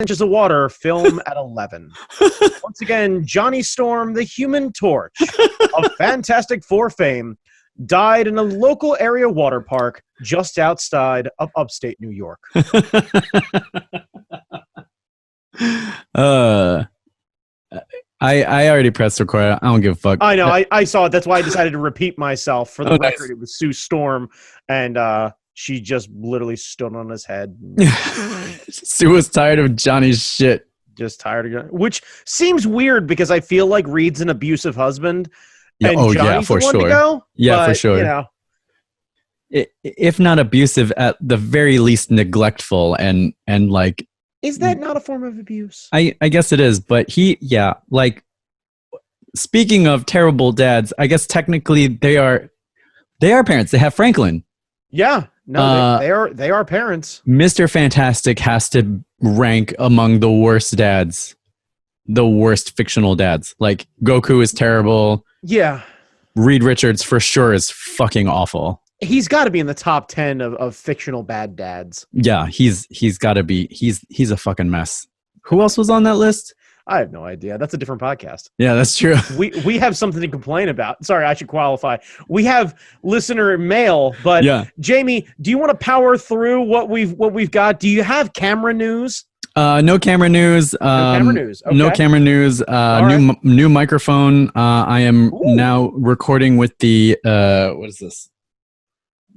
inches of water, film at 11. Once again, Johnny Storm, the Human Torch of Fantastic Four fame, died in a local area water park just outside of upstate New York. I already pressed record. I don't give a fuck. I know. I saw it. That's why I decided to repeat myself. For the record, nice. It was Sue Storm, and she just literally stood on his head. Sue was tired of Johnny's shit. Just tired of it. Which seems weird because I feel like Reed's an abusive husband. Yeah, and Johnny's for the one sure. to go, yeah, but, for sure. You know. If not abusive, at the very least neglectful and like. Is that not a form of abuse? I guess it is, but like, speaking of terrible dads, I guess technically they are parents. They have Franklin. Yeah, no, they are parents. Mr. Fantastic has to rank among the worst dads, the worst fictional dads. Like Goku is terrible. Yeah, Reed Richards for sure is fucking awful. He's got to be in the top 10 of fictional bad dads. Yeah, he's got to be. He's a fucking mess. Who else was on that list? I have no idea. That's a different podcast. Yeah, that's true. We have something to complain about. Sorry, I should qualify. We have listener mail, but yeah. Jamie, do you want to power through what we've got? Do you have camera news? No camera news. No camera news. Okay. No camera news. New microphone. I am now recording with the what is this?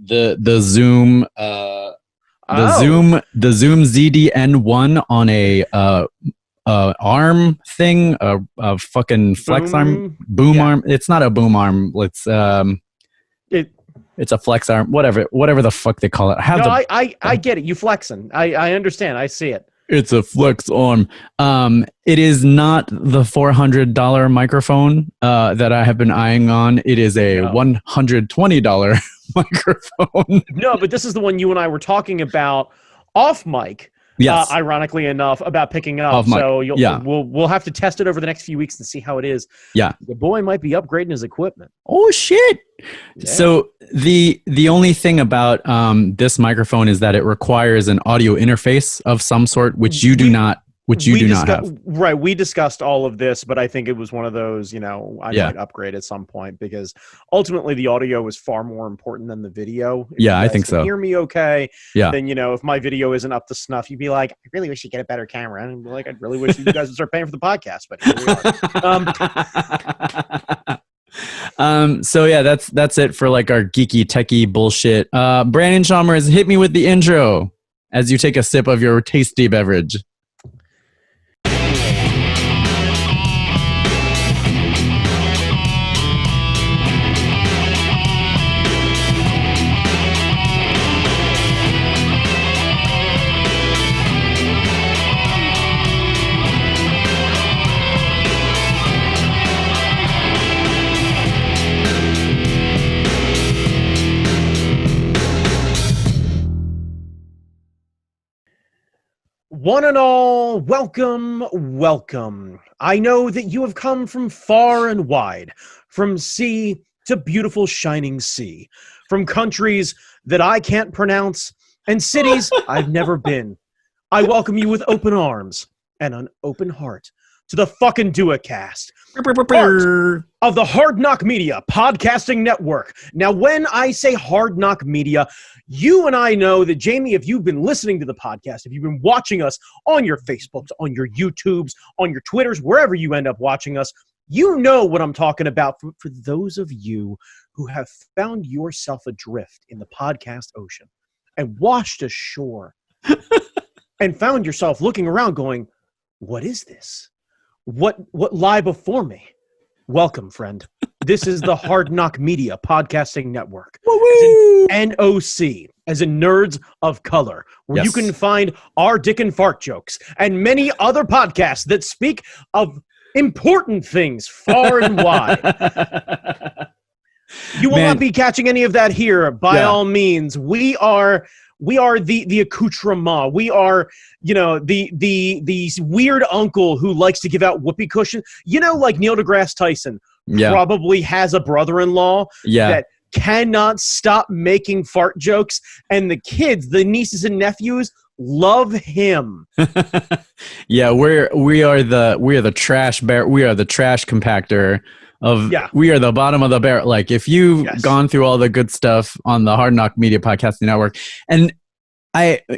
The Zoom Zoom ZDN1 on a arm thing, a fucking flex arm, boom arm. It's not a boom arm. It's a flex arm. Whatever the fuck they call it. I get it. You flexing. I understand. I see it. It's a flex arm. It is not the $400 microphone that I have been eyeing on. It is a $120 microphone. No, but this is the one you and I were talking about off mic. Yes. Ironically enough, about picking up. So we'll have to test it over the next few weeks and see how it is. Yeah. The boy might be upgrading his equipment. Oh shit. Yeah. So the only thing about this microphone is that it requires an audio interface of some sort, which you do not have. Right. We discussed all of this, but I think it was one of those, I might upgrade at some point because ultimately the audio is far more important than the video. If I think so. Hear me okay? Yeah. Then, if my video isn't up to snuff, you'd be like, I really wish you get a better camera. And I'd be like, I really wish you guys would start paying for the podcast, but here we are. So yeah, that's it for like our geeky techie bullshit. Brandon Chalmers, hit me with the intro as you take a sip of your tasty beverage. One and all, welcome, welcome. I know that you have come from far and wide, from sea to beautiful shining sea, from countries that I can't pronounce, and cities I've never been. I welcome you with open arms and an open heart to the fucking Duocast, part of the Hard Knock Media Podcasting Network. Now, when I say Hard Knock Media, you and I know that, Jamie, if you've been listening to the podcast, if you've been watching us on your Facebooks, on your YouTubes, on your Twitters, wherever you end up watching us, you know what I'm talking about. For those of you who have found yourself adrift in the podcast ocean and washed ashore and found yourself looking around going, what is this? What lie before me? Welcome, friend. This is the Hard Knock Media Podcasting Network. NOC, as in Nerds of Color, where you can find our dick and fart jokes and many other podcasts that speak of important things far and wide. You will not be catching any of that here. By all means, we are the accoutrement. We are, the weird uncle who likes to give out whoopee cushions. Like Neil deGrasse Tyson probably has a brother-in-law that cannot stop making fart jokes, and the kids, the nieces and nephews, Love him. Yeah, we are the trash bear. We are the trash compactor of. Yeah. We are the bottom of the barrel. Like if you've gone through all the good stuff on the Hard Knock Media Podcasting Network, and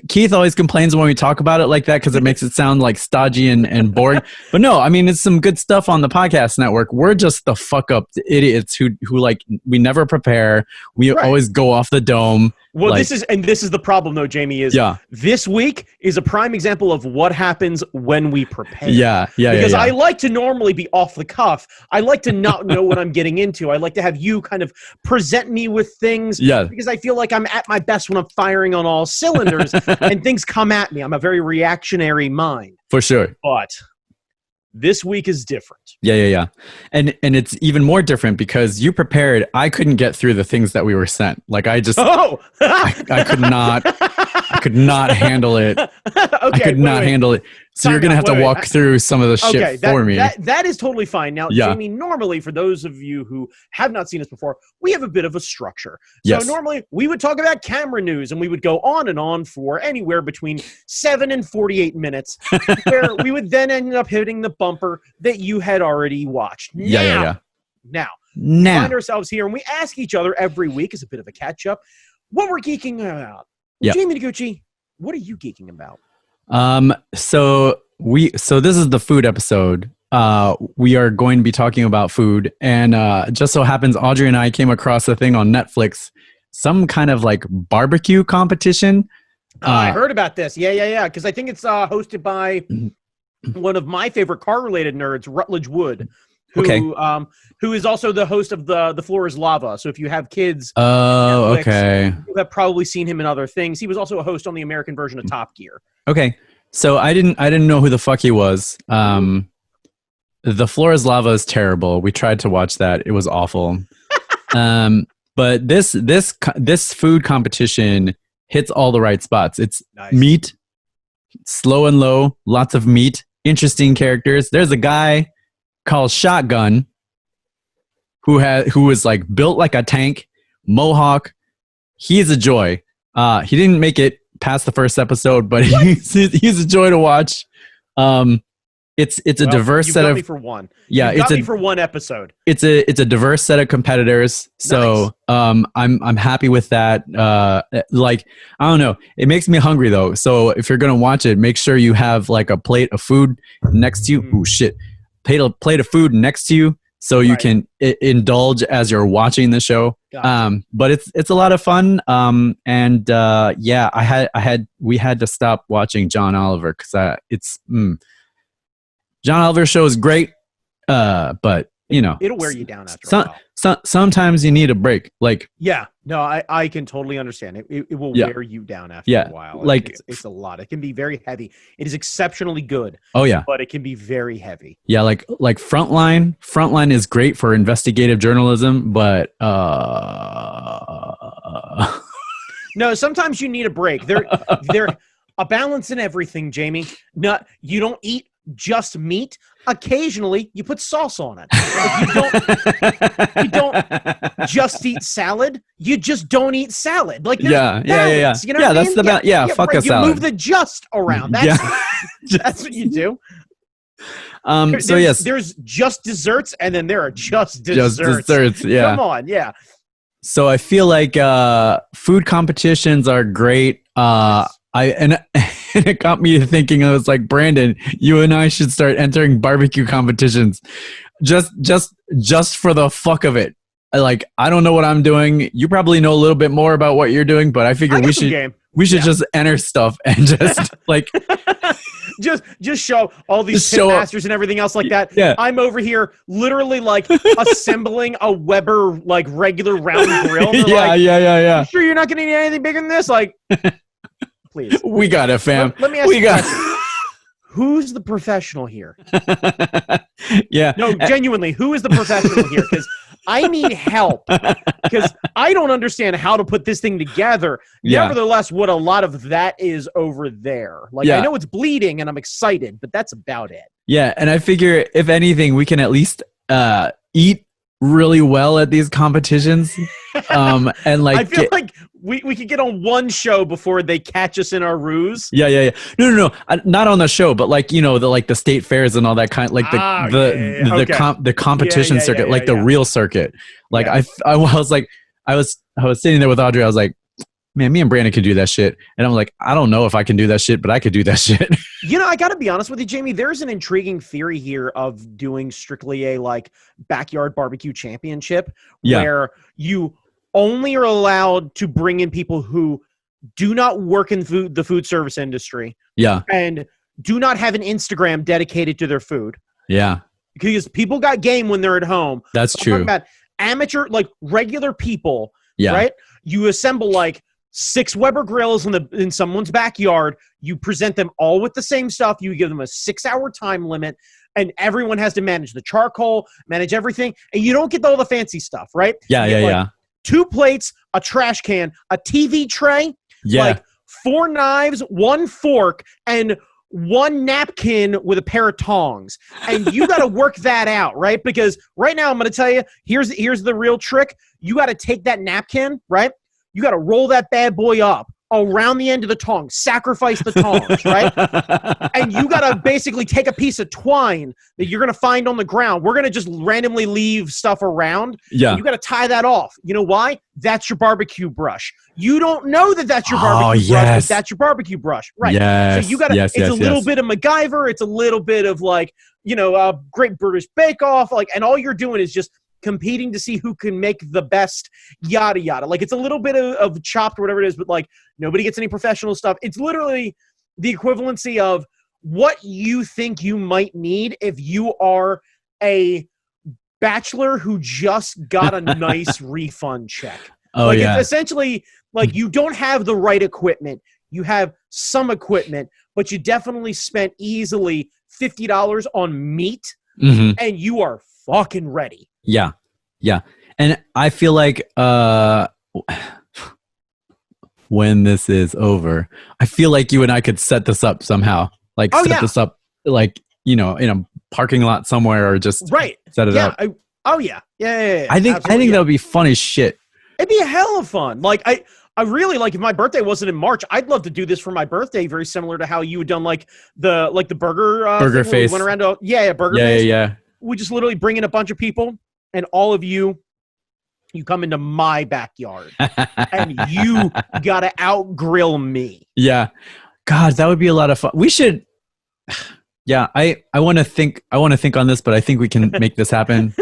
Keith always complains when we talk about it like that because it makes it sound like stodgy and boring. But no, I mean, it's some good stuff on the podcast network. We're just the fuck up idiots who like, we never prepare. We always go off the dome. Well, like, this is the problem though, Jamie, is this week is a prime example of what happens when we prepare. Because I like to normally be off the cuff. I like to not know what I'm getting into. I like to have you kind of present me with things because I feel like I'm at my best when I'm firing on all cylinders and things come at me. I'm a very reactionary mind. For sure. But this week is different. Yeah. And it's even more different because you prepared. I couldn't get through the things that we were sent. Like I just, I could not handle it. I could not handle it. So you're going to have to walk through some of the shit for me. That is totally fine. Now, Jamie, normally for those of you who have not seen us before, we have a bit of a structure. So normally we would talk about camera news and we would go on and on for anywhere between 7 and 48 minutes where we would then end up hitting the bumper that you had already watched. Now, we find ourselves here and we ask each other every week as a bit of a catch up what we're geeking about. Jamie Noguchi, what are you geeking about? So this is the food episode. We are going to be talking about food, and just so happens Audrey and I came across a thing on Netflix, some kind of like barbecue competition. I heard about this. Yeah. Because I think it's hosted by one of my favorite car-related nerds, Rutledge Wood, who is also the host of the Floor is Lava. So if you have kids, Netflix, you have probably seen him in other things. He was also a host on the American version of Top Gear. Okay. So I didn't know who the fuck he was. The Floor is Lava is terrible. We tried to watch that. It was awful. But this food competition hits all the right spots. It's meat, slow and low, lots of meat, interesting characters. There's a guy called Shotgun who was like built like a tank, mohawk. He's a joy. He didn't make it past the first episode, but he's a joy to watch. It's a diverse set of. Me for one. Yeah, you got me for one episode. It's a diverse set of competitors. So I'm happy with that. Like I don't know, it makes me hungry though. So if you're gonna watch it, make sure you have like a plate of food next to you. Oh shit, plate of food next to you. So you can indulge as you're watching the show. Gotcha. But it's a lot of fun. We had to stop watching John Oliver because John Oliver's show is great. But you know, it'll wear you down after a while. Sometimes you need a break. Like I can totally understand it. It will wear you down after a while. Like it's a lot. It can be very heavy. It is exceptionally good. Oh yeah, but it can be very heavy. Yeah, like Frontline. Frontline is great for investigative journalism, but no. Sometimes you need a break. There a balance in everything, Jamie. You don't eat just meat. Occasionally you put sauce on it. Like you don't just eat salad. You just don't eat salad. Like balance, you know what that's I mean? Fuck a salad. You move the just around. That's what you do. There's just desserts and then there are just desserts. Just desserts, yeah. Come on, yeah. So I feel like food competitions are great. And it got me thinking. I was like, Brandon, you and I should start entering barbecue competitions, just for the fuck of it. I don't know what I'm doing. You probably know a little bit more about what you're doing, but I figure we should just enter stuff and just like just show all these pit masters and everything else like that. Yeah. I'm over here literally like assembling a Weber like regular round grill. Yeah. You sure you're not going to need anything bigger than this? Like. Please. We got it, fam. Let me ask you a question. Who's the professional here? Yeah. No, genuinely, who is the professional here? Because I need help. Because I don't understand how to put this thing together. Yeah. Nevertheless, what a lot of that is over there. I know it's bleeding and I'm excited, but that's about it. Yeah, and I figure if anything, we can at least eat really well at these competitions. And like I feel like we could get on one show before they catch us in our ruse. Yeah. No. Not on the show, but like, the state fairs and all that kind, like the competition circuit, like the real circuit. Like I was like, I was sitting there with Audrey. I was like, man, me and Brandon could do that shit. And I'm like, I don't know if I can do that shit, but I could do that shit. I got to be honest with you, Jamie. There's an intriguing theory here of doing strictly a like backyard barbecue championship where you only are allowed to bring in people who do not work in the food service industry. Yeah. And do not have an Instagram dedicated to their food. Yeah. Because people got game when they're at home. That's true. I'm talking about amateur, like regular people, yeah. Right? You assemble like 6 Weber grills in someone's backyard. You present them all with the same stuff. You give them a 6-hour time limit, and everyone has to manage the charcoal, manage everything, and you don't get all the fancy stuff, right? Yeah. 2 plates, a trash can, a TV tray, like 4 knives, 1 fork, and 1 napkin with a pair of tongs. And you got to work that out, right? Because right now I'm going to tell you, here's the real trick. You got to take that napkin, right? You got to roll that bad boy up around the end of the tongs, sacrifice the tongs, right? And you got to basically take a piece of twine that you're going to find on the ground. We're going to just randomly leave stuff around. Yeah. You got to tie that off. You know why? That's your barbecue brush. You don't know that that's your barbecue brush, but that's your barbecue brush. Right. Yes. So you got to, it's a little bit of MacGyver. It's a little bit of like, Great British Bake Off. Like, and all you're doing is just competing to see who can make the best yada yada. Like, it's a little bit of chopped or whatever it is, but like nobody gets any professional stuff. It's literally the equivalency of what you think you might need if you are a bachelor who just got a nice refund check. Oh, like, it's essentially like you don't have the right equipment. You have some equipment, but you definitely spent easily $50 on meat, and you are fucking ready. Yeah. And I feel like when this is over, I feel like you and I could set this up somehow. Like this up, like, in a parking lot somewhere, or just set it up. Yeah. I think that would be fun as shit. It'd be a hell of fun. Like, I really, like, if my birthday wasn't in March, I'd love to do this for my birthday, very similar to how you had done like the burger face. We went around to burger face. Yeah. We just literally bring in a bunch of people, and all of you come into my backyard, and you gotta out-grill me. Yeah. God, that would be a lot of fun. We should. Yeah, I want to think on this, but I think we can make this happen.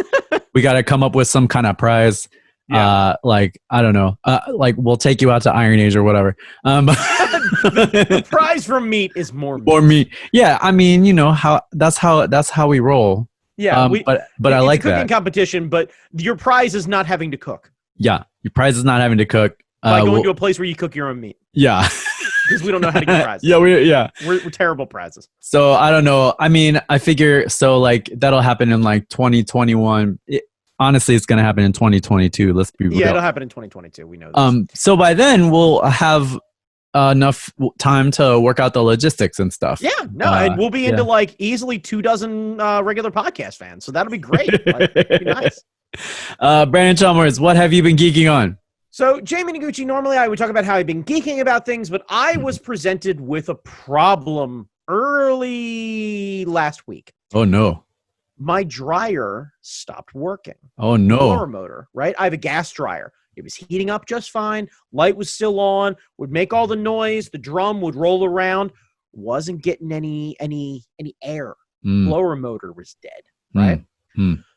We got to come up with some kind of prize. Yeah. Like, I don't know. Like, we'll take you out to Iron Age or whatever. The prize for meat is more meat. More meat. Yeah, I mean, that's how we roll. Yeah, but I like that. It's a cooking competition, but your prize is not having to cook. Yeah, your prize is not having to cook. By going to a place where you cook your own meat. Yeah. Because we don't know how to get prizes. We're terrible prizes. So I don't know. I mean, I figure like that'll happen in like 2021. Honestly, it's gonna happen in 2022. Let's be real. Yeah, it'll happen in 2022. We know this. So by then we'll have enough time to work out the logistics and stuff. Yeah, and we'll be into like easily 24 regular podcast fans. So that'll be great. Like, it'll be nice. Brandon Chalmers, what have you been geeking on? So, Jamie Noguchi, normally I would talk about how I've been geeking about things, but I was presented with a problem early last week. Oh, no. My dryer stopped working. Oh, no. Blower motor, right? I have a gas dryer. It was heating up just fine. Light was still on, would make all the noise. The drum would roll around. Wasn't getting any air. Blower motor was dead, right?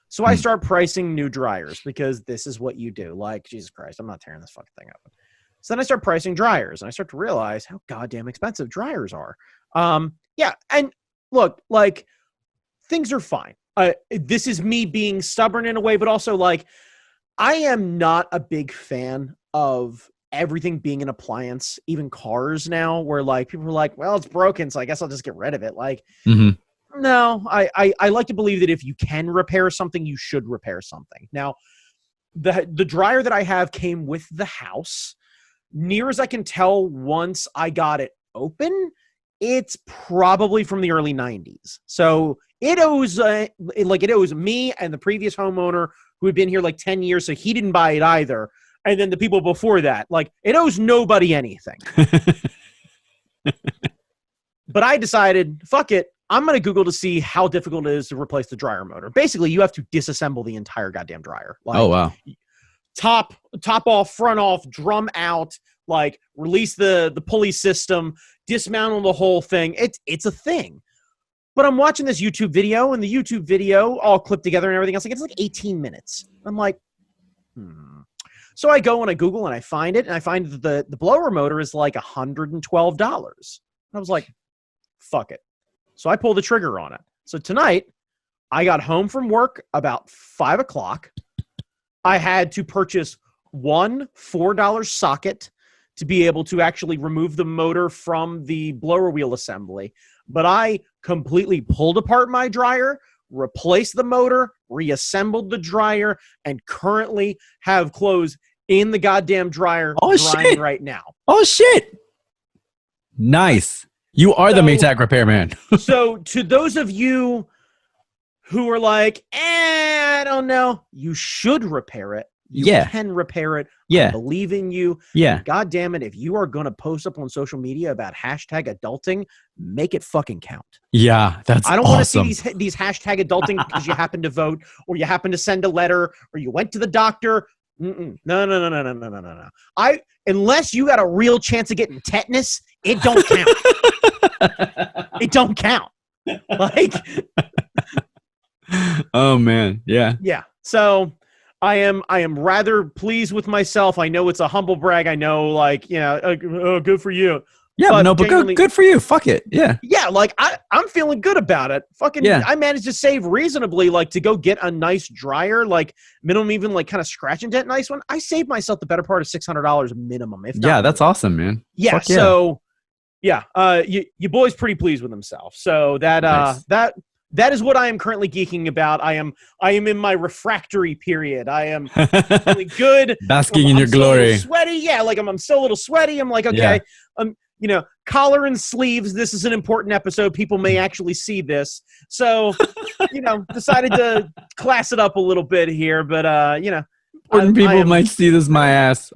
So I start pricing new dryers because this is what you do. Like, Jesus Christ, I'm not tearing this fucking thing up. So then I start pricing dryers, and I start to realize how goddamn expensive dryers are. And look, like, things are fine. This is me being stubborn in a way, but also, like, I am not a big fan of everything being an appliance, even cars now, where, like, people are like, well, it's broken, so I guess I'll just get rid of it. Like, no, I like to believe that if you can repair something, you should repair something. Now, the dryer that I have came with the house. Near as I can tell, once I got it open, it's probably from the early 90s. So it owes me and the previous homeowner who had been here like 10 years, so he didn't buy it either. And then the people before that, like, it owes nobody anything. But I decided, fuck it. I'm going to Google to see how difficult it is to replace the dryer motor. Basically, you have to disassemble the entire goddamn dryer. Like, oh, wow. Top off, front off, drum out, like release the pulley system, dismantle the whole thing. It's a thing. But I'm watching this YouTube video, and the YouTube video all clipped together and everything else. Like, it's like 18 minutes. I'm like, So I go and I Google and I find it, and I find that the blower motor is like $112. I was like, fuck it. So I pulled the trigger on it. So tonight, I got home from work about 5 o'clock. I had to purchase one $4 socket to be able to actually remove the motor from the blower wheel assembly. But I completely pulled apart my dryer, replaced the motor, reassembled the dryer, and currently have clothes in the goddamn dryer drying right now. Oh, shit. Nice. You are the Maytag repairman. So to those of you who are like, I don't know, you should repair it. You can repair it. I believe in you. Yeah. God damn it. If you are going to post up on social media about hashtag adulting, make it fucking count. Yeah, that's I don't want to see these hashtag adulting because you happen to vote, or you happen to send a letter, or you went to the doctor. No. Unless you got a real chance of getting tetanus, it don't count. It don't count. Like, oh man, yeah. So I am rather pleased with myself. I know it's a humble brag. I know, like, good for you. Yeah, but good for you. Fuck it. Yeah. Yeah, like I'm feeling good about it. Fucking I managed to save reasonably, like, to go get a nice dryer, like minimum, even like kind of scratch and dent nice one. I saved myself the better part of $600 minimum. If not that's awesome, man. Yeah. Fuck So your boy's pretty pleased with himself. So nice. That is what I am currently geeking about. I am in my refractory period. I am feeling good. Basking in your glory. Sweaty. Yeah, like I'm still a little sweaty. I'm like, okay. Collar and sleeves. This is an important episode. People may actually see this. So, decided to class it up a little bit here. But, important people might see this, my ass.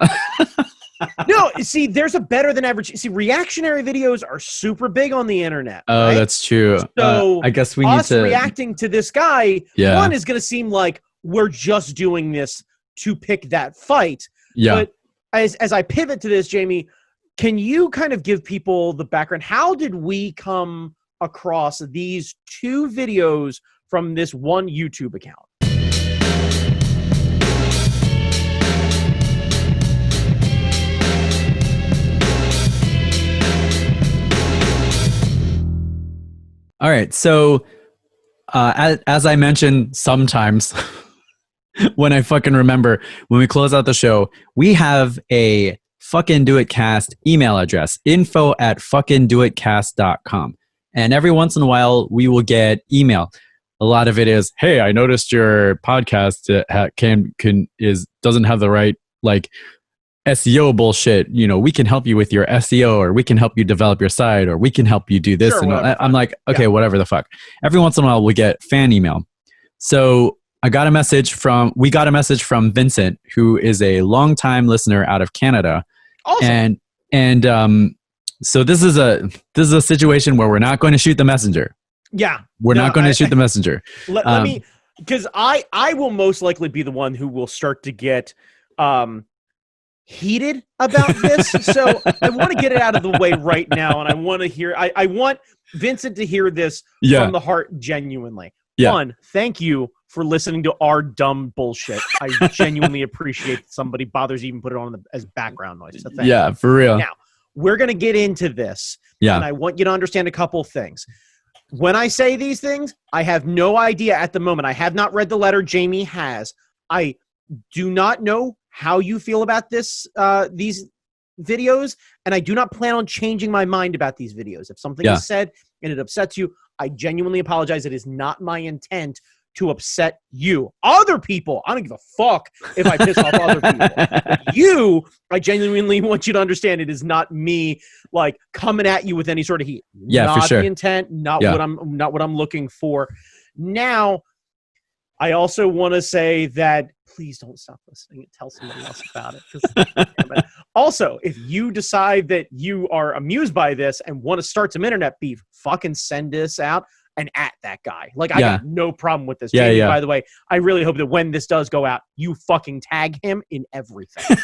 No, see, there's a better than average. See, reactionary videos are super big on the internet. Oh, right? That's true. So I guess we need to reacting to this guy. Yeah. One is going to seem like we're just doing this to pick that fight. Yeah. But as I pivot to this, Jamie, can you kind of give people the background? How did we come across these two videos from this one YouTube account? All right. So, as I mentioned, sometimes when I fucking remember, when we close out the show, we have a fucking do it cast email address, info@fuckingdoitcast.com. And every once in a while, we will get email. A lot of it is, hey, I noticed your podcast doesn't have the right, like, SEO bullshit. We can help you with your SEO, or we can help you develop your site, or we can help you do this. Sure, and I'm like, okay, whatever the fuck. Every once in a while, we get fan email. So we got a message from Vincent, who is a longtime listener out of Canada. Awesome. And so this is a situation where we're not going to shoot the messenger. Yeah. We're not going to shoot the messenger. Let me, because I will most likely be the one who will start to get heated about this. So I want to get it out of the way right now. And I want to hear, I want Vincent to hear this from the heart genuinely. Yeah. One, thank you for listening to our dumb bullshit. I genuinely appreciate somebody bothers even put it on as background noise. So thank you. For real. Now, we're going to get into this. Yeah. And I want you to understand a couple things. When I say these things, I have no idea at the moment. I have not read the letter. Jamie has. I do not know how you feel about these videos, and I do not plan on changing my mind about these videos. If something is said and it upsets you, I genuinely apologize. It is not my intent to upset you. Other people, I don't give a fuck if I piss off other people. But you, I genuinely want you to understand it is not me, like, coming at you with any sort of heat. Yeah, not for sure. The intent, not what I'm looking for. Now, I also want to say that please don't stop listening and tell somebody else about it. 'Cause, also, if you decide that you are amused by this and want to start some internet beef, fucking send this out and at that guy. Like, I got no problem with this. Jamie, by the way, I really hope that when this does go out, you fucking tag him in everything.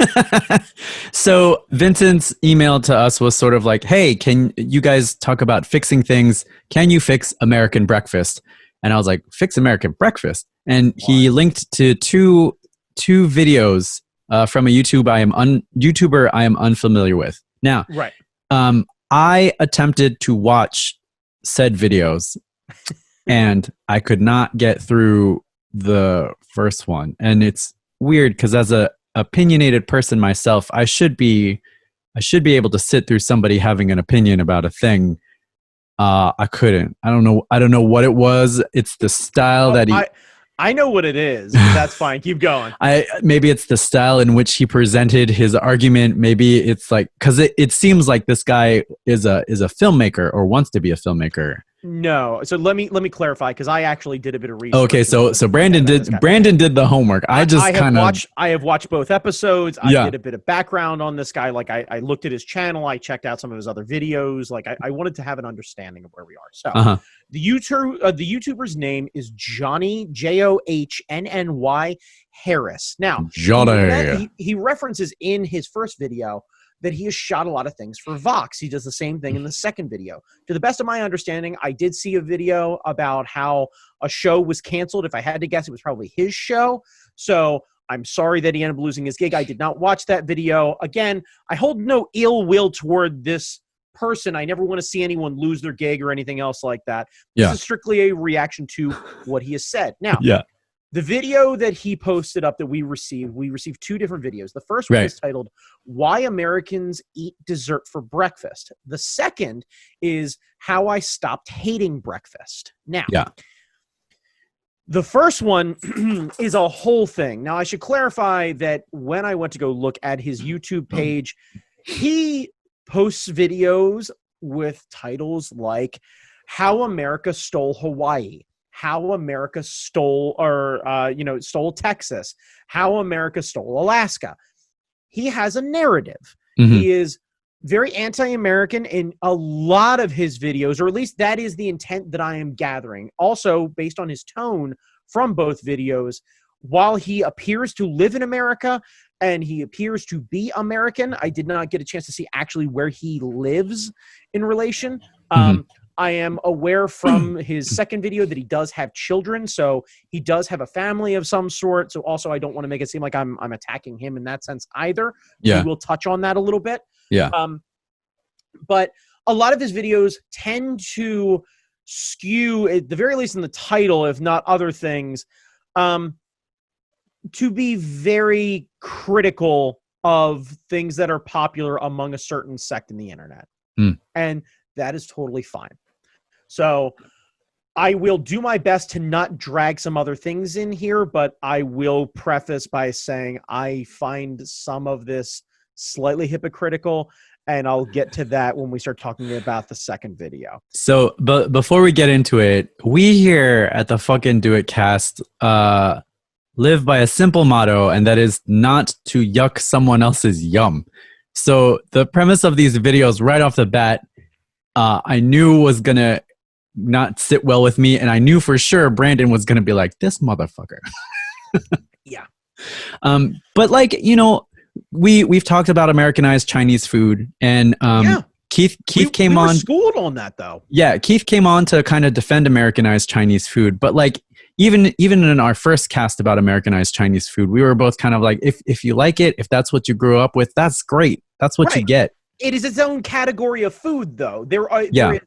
So Vincent's email to us was sort of like, hey, can you guys talk about fixing things? Can you fix American breakfast? And I was like, fix American breakfast. And he linked to two videos from a YouTuber I am unfamiliar with. Now, I attempted to watch said videos and I could not get through the first one. And it's weird because as a opinionated person myself, I should be able to sit through somebody having an opinion about a thing. I couldn't. I don't know what it was. It's the style that I know what it is. That's fine. Keep going. Maybe it's the style in which he presented his argument. Maybe it's like, because it seems like this guy is a filmmaker or wants to be a filmmaker. No. So let me clarify, because I actually did a bit of research. Okay, so Brandon did the homework. I have watched both episodes. I did a bit of background on this guy. Like I looked at his channel. I checked out some of his other videos. Like I wanted to have an understanding of where we are. So the YouTuber's name is Johnny JOHNNY Harris. Now Johnny, he references in his first video that he has shot a lot of things for Vox. He does the same thing in the second video. To the best of my understanding, I did see a video about how a show was canceled. If I had to guess, it was probably his show. So I'm sorry that he ended up losing his gig. I did not watch that video. Again, I hold no ill will toward this person. I never want to see anyone lose their gig or anything else like that. This is strictly a reaction to what he has said. Now, the video that he posted up that we received two different videos. The first one is titled, Why Americans Eat Dessert for Breakfast. The second is How I Stopped Hating Breakfast. Now, the first one is a whole thing. Now, I should clarify that when I went to go look at his YouTube page, he posts videos with titles like How America Stole Hawaii, How America stole Texas, How America stole Alaska. He has a narrative. He is very anti-American in a lot of his videos, or at least that is the intent that I am gathering. Also, based on his tone from both videos, while he appears to live in America and he appears to be American, I did not get a chance to see actually where he lives in relation. I am aware from his second video that he does have children, so he does have a family of some sort. So also, I don't want to make it seem like I'm attacking him in that sense either. We will touch on that a little bit. But a lot of his videos tend to skew, at the very least in the title, if not other things, to be very critical of things that are popular among a certain sect in the internet. And that is totally fine. So I will do my best to not drag some other things in here, but I will preface by saying I find some of this slightly hypocritical, and I'll get to that when we start talking about the second video. So, but before we get into it, we here at the fucking Do It Cast live by a simple motto, and that is not to yuck someone else's yum. So the premise of these videos right off the bat, I knew was going to not sit well with me, and I knew for sure Brandon was going to be like, this motherfucker. But like, you know, we've talked about Americanized Chinese food, and Keith came on. Schooled on that though. Yeah, Keith came on to kind of defend Americanized Chinese food, but like even in our first cast about Americanized Chinese food, we were both kind of like, if you like it, if that's what you grew up with, that's great. That's what you get. It is its own category of food, though. There is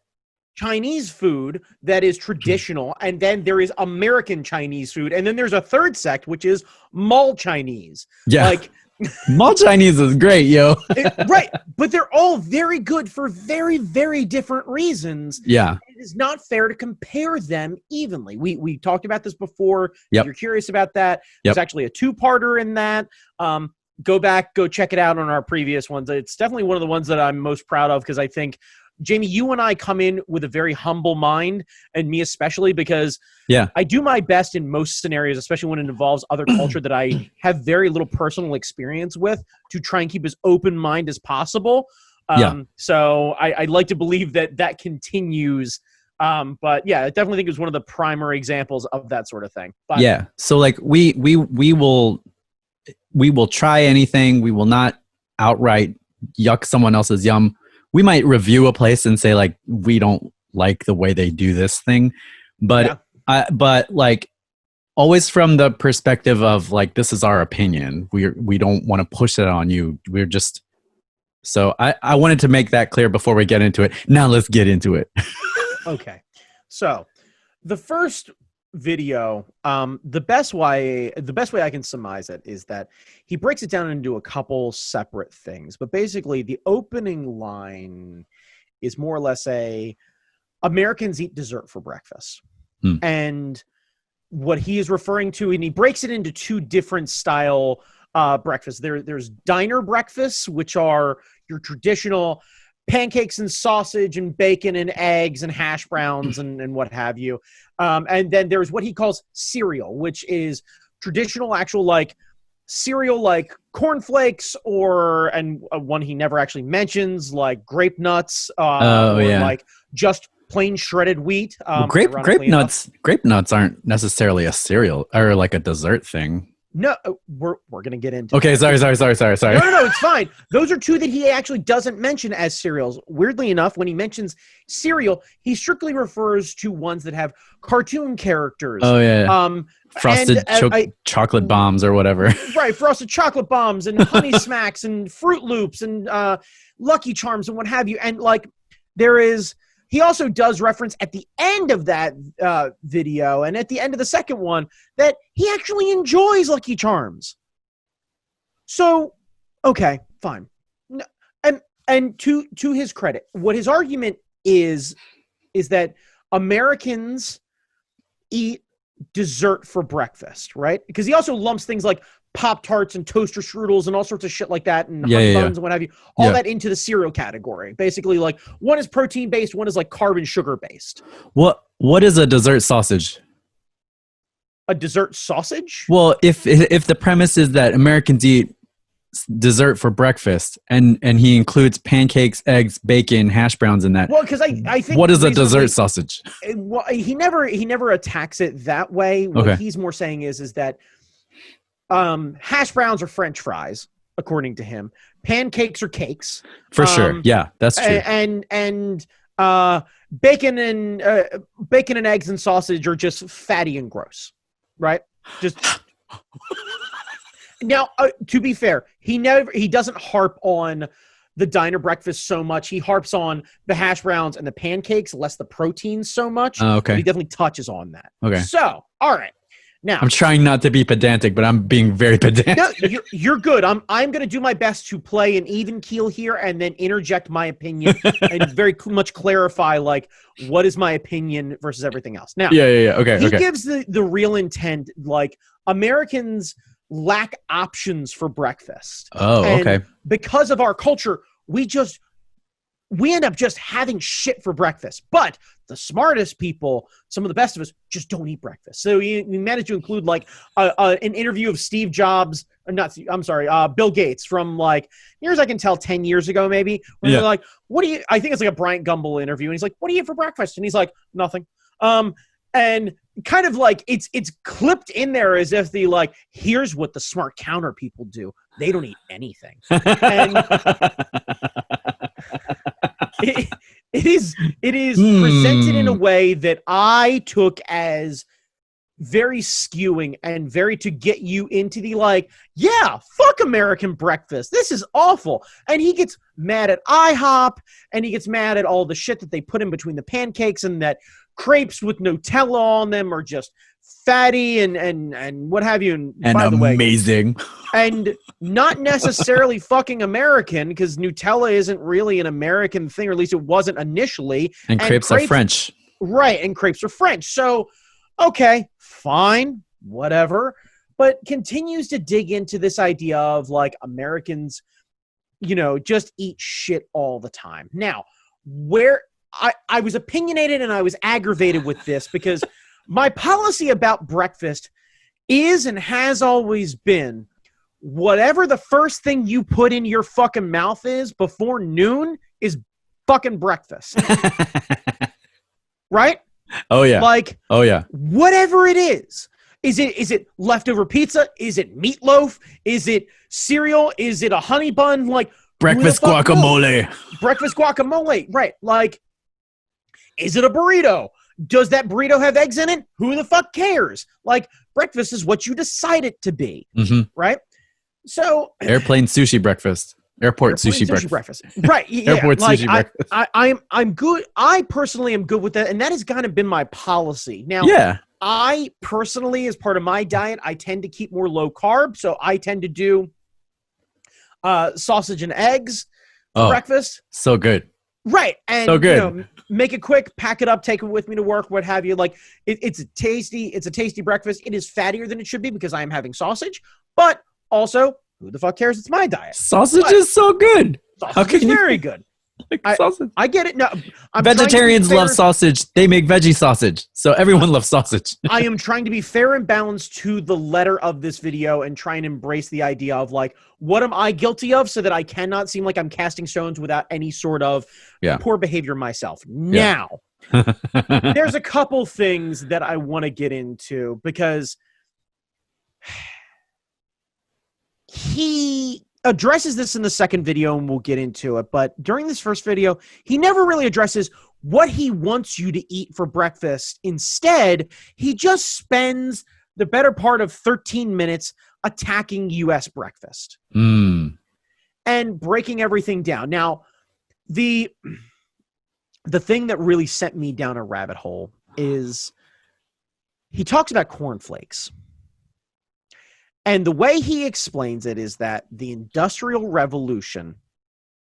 Chinese food that is traditional, and then there is American Chinese food, and then there's a third sect, which is mall Chinese. Like mall Chinese is great, yo. But they're all very good for very, very different reasons. It is not fair to compare them evenly. We talked about this before. If you're curious about that, there's actually a two-parter in that. Go back, go check it out on our previous ones. It's definitely one of the ones that I'm most proud of, because I think Jamie, you and I come in with a very humble mind, and me especially, because I do my best in most scenarios, especially when it involves other culture that I have very little personal experience with, to try and keep as open mind as possible. So I'd like to believe that continues. But yeah, I definitely think it was one of the primary examples of that sort of thing. But yeah. So like we will try anything. We will not outright yuck someone else's yum. We might review a place and say like, we don't like the way they do this thing, but but like always from the perspective of like, this is our opinion. We don't want to push it on you. We're just, so I wanted to make that clear before we get into it. Now let's get into it. Okay. So the first video, the best way I can surmise it is that he breaks it down into a couple separate things, but basically the opening line is more or less Americans eat dessert for breakfast. And what he is referring to, and he breaks it into two different style breakfasts. There's diner breakfasts, which are your traditional pancakes and sausage and bacon and eggs and hash browns and what have you. And then there's what he calls cereal, which is traditional actual like cereal like cornflakes and one he never actually mentions, like grape nuts like just plain shredded wheat. Grape nuts aren't necessarily a cereal or like a dessert thing. No, we're going to get into Okay, sorry. No, it's fine. Those are two that he actually doesn't mention as cereals. Weirdly enough, when he mentions cereal, he strictly refers to ones that have cartoon characters. Oh, yeah. Frosted chocolate bombs or whatever. Right, frosted chocolate bombs and Honey Smacks and Fruit Loops and Lucky Charms and what have you. And like he also does reference at the end of that video and at the end of the second one that he actually enjoys Lucky Charms. So, okay, fine. And to his credit, what his argument is that Americans eat dessert for breakfast, right? Because he also lumps things like Pop-Tarts and toaster strudels and all sorts of shit like that and honey buns and what have you, all that into the cereal category. Basically, like one is protein-based, one is like carb and sugar-based. What is a dessert sausage? A dessert sausage? Well, if the premise is that Americans eat dessert for breakfast and he includes pancakes, eggs, bacon, hash browns in that. Well, because I think what is a dessert sausage? Well, he never attacks it that way. What he's more saying is that hash browns are French fries, according to him. Pancakes are cakes. For sure. Yeah, that's true. And bacon and eggs and sausage are just fatty and gross, right? Just now, to be fair, he doesn't harp on the diner breakfast so much. He harps on the hash browns and the pancakes, less the proteins so much. Okay. But he definitely touches on that. Okay. So, all right. Now, I'm trying not to be pedantic, but I'm being very pedantic. No, you're good. I'm going to do my best to play an even keel here and then interject my opinion and very much clarify like what is my opinion versus everything else. Now, Okay. He gives the real intent, like Americans lack options for breakfast. Oh, okay. Because of our culture, we end up just having shit for breakfast. But the smartest people, some of the best of us, just don't eat breakfast. So we managed to include like an interview of Steve Jobs, Bill Gates from like, near as I can tell, 10 years ago maybe. Where they're like, I think it's like a Bryant Gumbel interview. And he's like, what do you eat for breakfast? And he's like, nothing. And kind of like it's clipped in there as if here's what the smart counter people do. They don't eat anything. And it is presented in a way that I took as very skewing and very to get you into the fuck American breakfast. This is awful. And he gets mad at IHOP and he gets mad at all the shit that they put in between the pancakes and that crepes with Nutella on them are just fatty and what have you. And by amazing. The way, and not necessarily fucking American because Nutella isn't really an American thing, or at least it wasn't initially. And crepes are French. Right, and crepes are French. So, okay, fine, whatever. But continues to dig into this idea of Americans, just eat shit all the time. Now, where I was opinionated and I was aggravated with this because my policy about breakfast is and has always been whatever the first thing you put in your fucking mouth is before noon is fucking breakfast. Right? Oh yeah. Like, oh yeah. Whatever it is. Is it leftover pizza? Is it meatloaf? Is it cereal? Is it a honey bun? Like Breakfast guacamole. Breakfast guacamole. Right. Like, is it a burrito? Does that burrito have eggs in it? Who the fuck cares? Like, breakfast is what you decide it to be. Mm-hmm. Right? So airplane sushi breakfast. Airport sushi breakfast. Right. Yeah. Airport like, sushi breakfast. I'm good. I personally am good with that. And that has kind of been my policy. Now, yeah. I personally, as part of my diet, I tend to keep more low carb. So I tend to do sausage and eggs for breakfast. So good. Right. And so good. You know, make it quick, pack it up, take it with me to work, what have you. Like it's a tasty breakfast. It is fattier than it should be because I am having sausage, but also who the fuck cares? It's my diet. Sausage is so good. Sausage is very good. Sausage. I get it. No, vegetarians love sausage. They make veggie sausage. So everyone loves sausage. I am trying to be fair and balanced to the letter of this video and try and embrace the idea of like, what am I guilty of so that I cannot seem like I'm casting stones without any sort of poor behavior myself. Now, there's a couple things that I want to get into because he addresses this in the second video and we'll get into it. But during this first video, he never really addresses what he wants you to eat for breakfast. Instead, he just spends the better part of 13 minutes attacking U.S. breakfast and breaking everything down. Now, the thing that really sent me down a rabbit hole is he talks about cornflakes. And the way he explains it is that the Industrial Revolution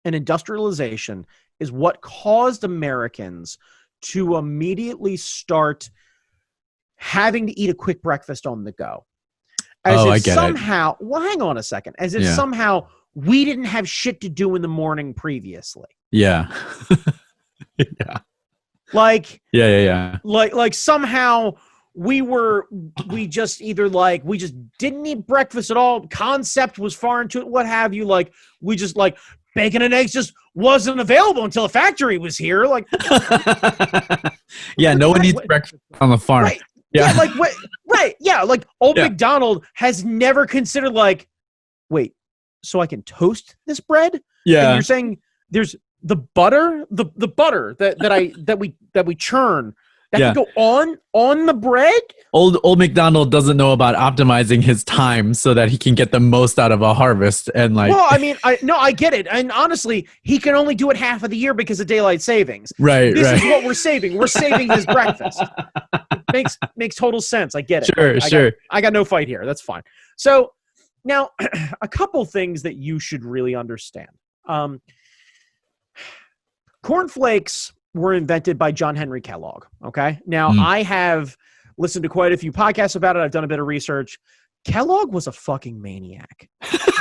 and industrialization is what caused Americans to immediately start having to eat a quick breakfast on the go. As if I get somehow, well, hang on a second. As if somehow we didn't have shit to do in the morning previously. Yeah. yeah. Like, yeah. Like somehow we just didn't eat breakfast at all. Concept was foreign to it, what have you. Like, we just like bacon and eggs just wasn't available until the factory was here. Like, yeah, no one eats breakfast on the farm. Right. Yeah, like what? Right. Yeah, like old McDonald has never considered like, wait, so I can toast this bread? Yeah. And you're saying there's the butter, the butter that we churn that can go on the bread? Old McDonald doesn't know about optimizing his time so that he can get the most out of a harvest and like. Well, I mean, I get it, and honestly, he can only do it half of the year because of daylight savings. Right. This is what we're saving. We're saving his breakfast. Makes total sense. I get it. Sure. I got no fight here. That's fine. So now, a couple things that you should really understand. Cornflakes were invented by John Henry Kellogg. Okay. Now I have listened to quite a few podcasts about it. I've done a bit of research. Kellogg was a fucking maniac,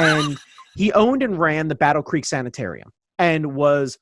and he owned and ran the Battle Creek Sanitarium and was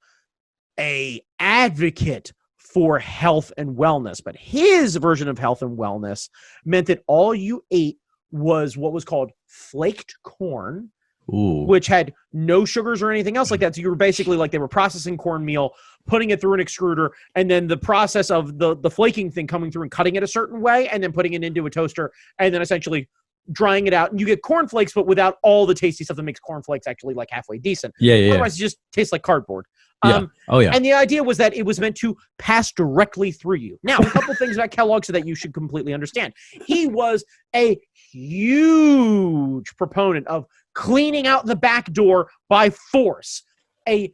a advocate for health and wellness. But his version of health and wellness meant that all you ate was what was called flaked corn, which had no sugars or anything else like that. So you were basically like they were processing cornmeal, putting it through an extruder, and then the process of the flaking thing coming through and cutting it a certain way, and then putting it into a toaster, and then essentially drying it out. And you get cornflakes, but without all the tasty stuff that makes cornflakes actually like halfway decent. Yeah. Otherwise, it just tastes like cardboard. Yeah. And the idea was that it was meant to pass directly through you. Now, a couple things about Kellogg so that you should completely understand. He was a huge proponent of cleaning out the back door by force, a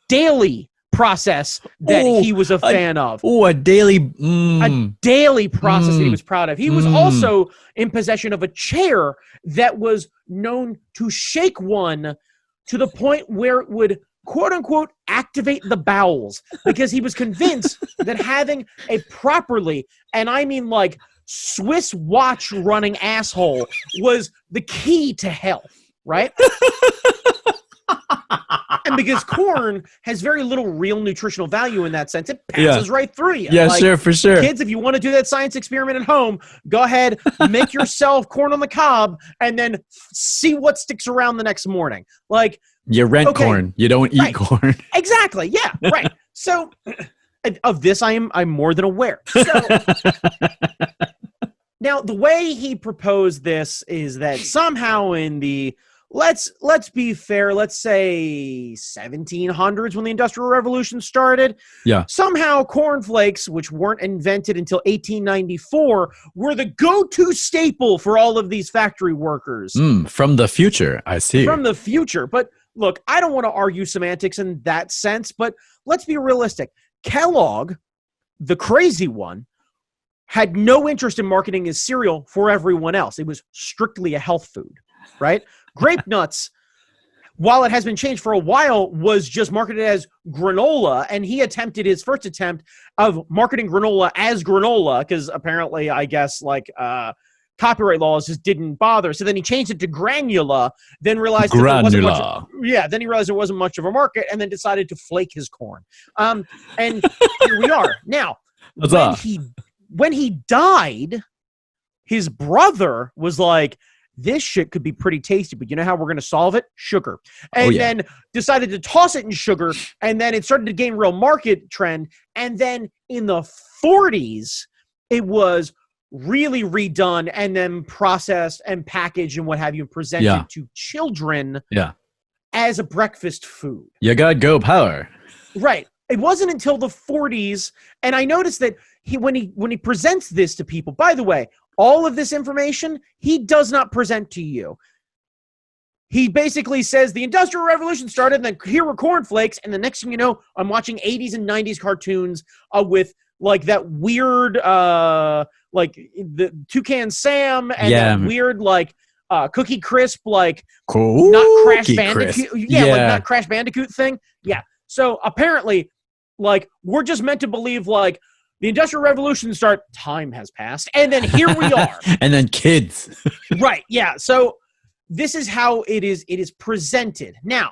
daily process that he was a fan of. A daily process that he was proud of. He was also in possession of a chair that was known to shake one to the point where it would quote unquote activate the bowels, because he was convinced that having a properly, and I mean like Swiss watch running asshole, was the key to health, right? And because corn has very little real nutritional value in that sense, it passes right through you. Yeah, like, sure, for sure. Kids, if you want to do that science experiment at home, go ahead, make yourself corn on the cob, and then see what sticks around the next morning. Like, you rent corn, you don't eat corn. Exactly. Yeah. Right. So, of this, I'm more than aware. So, now, the way he proposed this is that somehow in the let's be fair, let's say 1700s when the Industrial Revolution started. Yeah. Somehow cornflakes, which weren't invented until 1894, were the go-to staple for all of these factory workers. From the future, I see. From the future. But look, I don't want to argue semantics in that sense, but let's be realistic. Kellogg, the crazy one, had no interest in marketing his cereal for everyone else. It was strictly a health food, right? Grape nuts, while it has been changed for a while, was just marketed as granola, and he attempted his first attempt of marketing granola as granola because apparently, I guess, like copyright laws just didn't bother. So then he changed it to granula, then realized that there wasn't much. Then he realized there wasn't much of a market, and then decided to flake his corn. And here we are now. When he died, his brother was like, this shit could be pretty tasty, but you know how we're going to solve it? Sugar. And then decided to toss it in sugar, and then it started to gain real market trend. And then in the 40s, it was really redone and then processed and packaged and what have you, presented to children as a breakfast food. You got go power. Right. It wasn't until the 40s, and I noticed that when he presents this to people, by the way, all of this information, he does not present to you. He basically says the Industrial Revolution started, and then here were cornflakes, and the next thing you know, I'm watching 80s and 90s cartoons with like that weird, like the Toucan Sam and that weird like Cookie Crisp, like not Crash Bandicoot, like not Crash Bandicoot thing. Yeah. So apparently, like we're just meant to believe like the Industrial Revolution time has passed, and then here we are. And then kids. Right, yeah. So this is how it is presented. Now,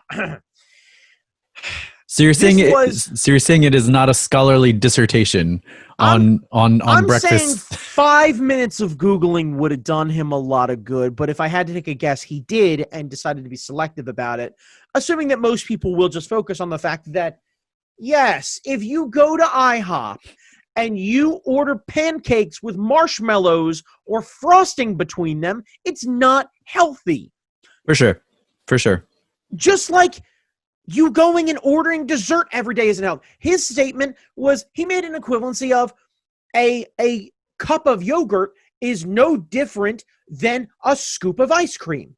so you're saying it is not a scholarly dissertation on breakfast. I'm saying 5 minutes of Googling would have done him a lot of good, but if I had to take a guess, he did and decided to be selective about it, assuming that most people will just focus on the fact that, yes, if you go to IHOP and you order pancakes with marshmallows or frosting between them, it's not healthy. For sure. Just like you going and ordering dessert every day isn't healthy. His statement was he made an equivalency of a cup of yogurt is no different than a scoop of ice cream.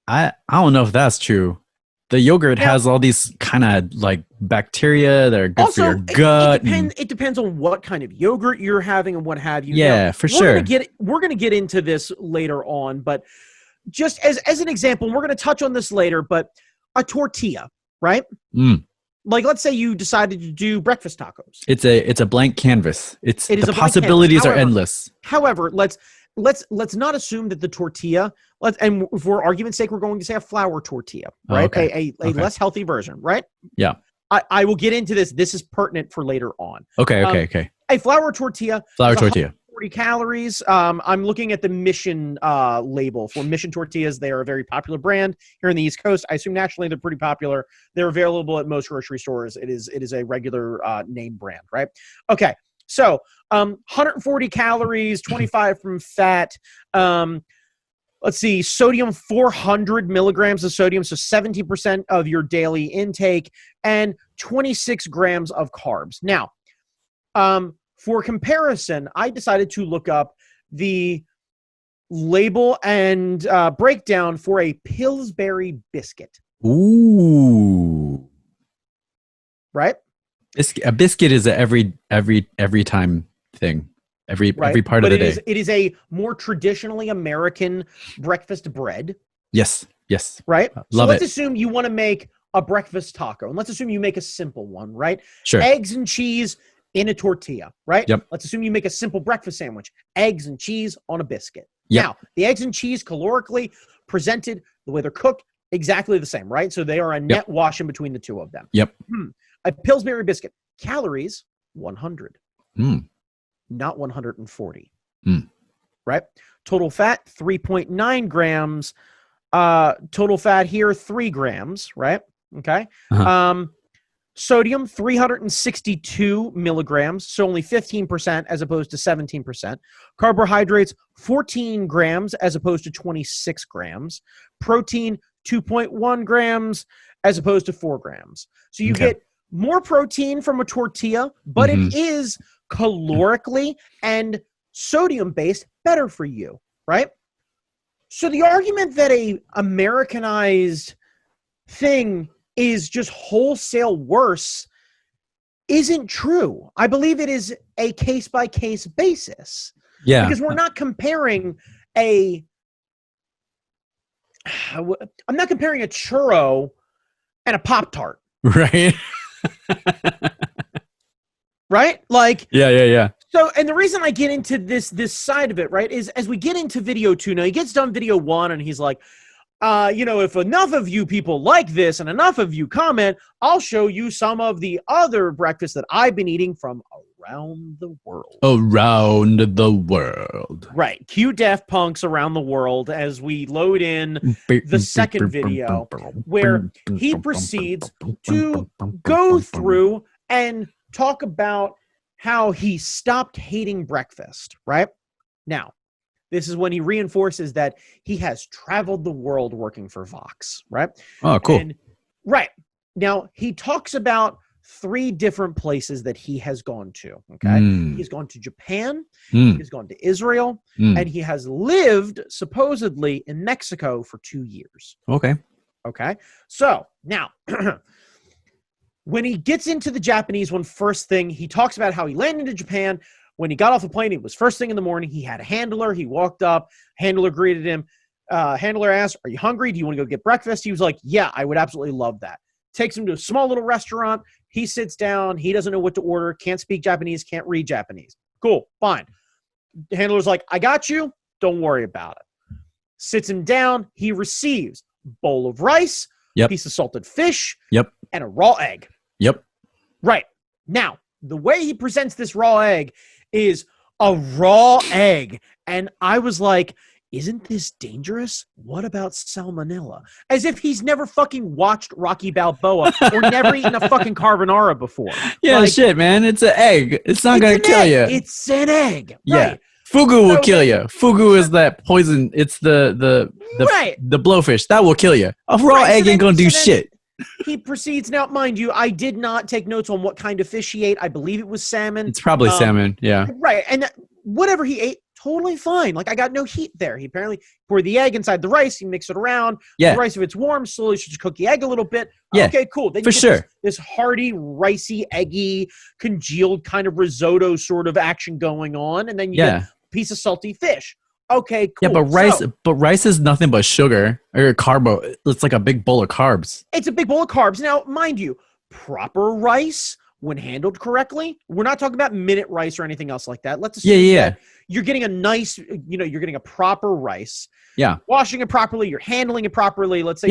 I don't know if that's true. The yogurt has all these kind of like bacteria that are good for your gut. It depends on what kind of yogurt you're having and what have you. Yeah, for sure. We're going to get into this later on, but just as an example, we're going to touch on this later, but a tortilla, right? Like, let's say you decided to do breakfast tacos. It's a blank canvas. The possibilities are endless. However, let's not assume that the tortilla, and for argument's sake, we're going to say a flour tortilla, right? A less healthy version, right? Yeah. I will get into this. This is pertinent for later on. Okay. A flour tortilla. 40 calories. I'm looking at the Mission label for Mission tortillas. They are a very popular brand here in the East Coast. I assume nationally they're pretty popular. They're available at most grocery stores. It is a regular name brand, right? Okay. So 140 calories, 25 from fat. Let's see, sodium, 400 milligrams of sodium, so 70% of your daily intake, and 26 grams of carbs. Now, for comparison, I decided to look up the label and breakdown for a Pillsbury biscuit. Ooh. Right? A biscuit is a every time thing. Every part of the day. It is a more traditionally American breakfast bread. Yes. Right? So let's assume you want to make a breakfast taco, and let's assume you make a simple one, right? Sure. Eggs and cheese in a tortilla, right? Yep. Let's assume you make a simple breakfast sandwich, eggs and cheese on a biscuit. Yep. Now, the eggs and cheese calorically presented, the way they're cooked, exactly the same, right? So they are a net wash in between the two of them. Yep. A Pillsbury biscuit, calories 100, not 140, right? Total fat 3.9 grams. Total fat here 3 grams, right? Okay. Sodium 362 milligrams, so only 15% as opposed to 17%. Carbohydrates 14 grams as opposed to 26 grams. Protein 2.1 grams as opposed to 4 grams. So you get more protein from a tortilla, but it is calorically and sodium based better for you, right? So the argument that a Americanized thing is just wholesale worse isn't true. I believe it is a case-by-case basis. Yeah. Because we're not comparing I'm not comparing a churro and a Pop-Tart. Right. Right? Like, yeah. So, and the reason I get into this side of it, right, is as we get into video 2, now he gets done video 1 and he's like, if enough of you people like this and enough of you comment, I'll show you some of the other breakfasts that I've been eating from around the world. Around the world. Right. Cue Daft Punk's Around the World as we load in the second video where he proceeds to go through and talk about how he stopped hating breakfast, right? Now, this is when he reinforces that he has traveled the world working for Vox, right? Oh, cool. And, right. Now, he talks about 3 different places that he has gone to, okay? He's gone to Japan, he's gone to Israel, and he has lived, supposedly, in Mexico for 2 years. Okay. So, now, when he gets into the Japanese one, first thing, he talks about how he landed in Japan. When he got off the plane, it was first thing in the morning. He had a handler. He walked up. Handler greeted him. Handler asked, "Are you hungry? Do you want to go get breakfast?" He was like, "Yeah, I would absolutely love that." Takes him to a small little restaurant. He sits down. He doesn't know what to order. Can't speak Japanese. Can't read Japanese. Cool. Fine. The handler's like, "I got you. Don't worry about it." Sits him down. He receives a bowl of rice, piece of salted fish, and a raw egg. Right. Now, the way he presents this raw egg is a raw egg. And I was like, isn't this dangerous? What about salmonella? As if he's never fucking watched Rocky Balboa or never eaten a fucking carbonara before. Yeah, like, shit, man. It's an egg. It's not going to kill you. It's an egg. Yeah. Right. Fugu will kill you. Fugu is that poison. It's the blowfish. That will kill you. A raw egg ain't going to do shit. He proceeds. Now, mind you, I did not take notes on what kind of fish he ate. I believe it was salmon. It's probably salmon, yeah. Right. And whatever he ate, totally fine. Like, I got no heat there. He apparently poured the egg inside the rice. He mixed it around. Yeah. The rice, if it's warm, slowly should cook the egg a little bit. Yeah. Okay, cool. Then for sure. This hearty, ricey, eggy, congealed kind of risotto sort of action going on. And then you get a piece of salty fish. Okay, cool. Yeah, but rice is nothing but sugar or carbo. It's like a big bowl of carbs. It's a big bowl of carbs. Now, mind you, proper rice, when handled correctly, we're not talking about minute rice or anything else like that. Let's assume that you're getting a nice, you're getting a proper rice. Yeah. Washing it properly, you're handling it properly. Let's say,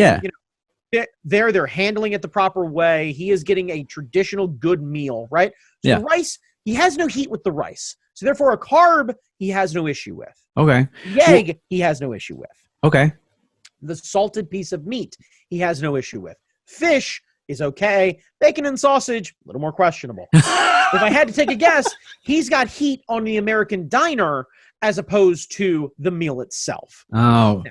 they're handling it the proper way. He is getting a traditional good meal, right? So the rice, he has no heat with the rice. So therefore, a carb, he has no issue with. Okay. The egg, he has no issue with. Okay. The salted piece of meat, he has no issue with. Fish is okay. Bacon and sausage, a little more questionable. If I had to take a guess, he's got heat on the American diner as opposed to the meal itself. Oh.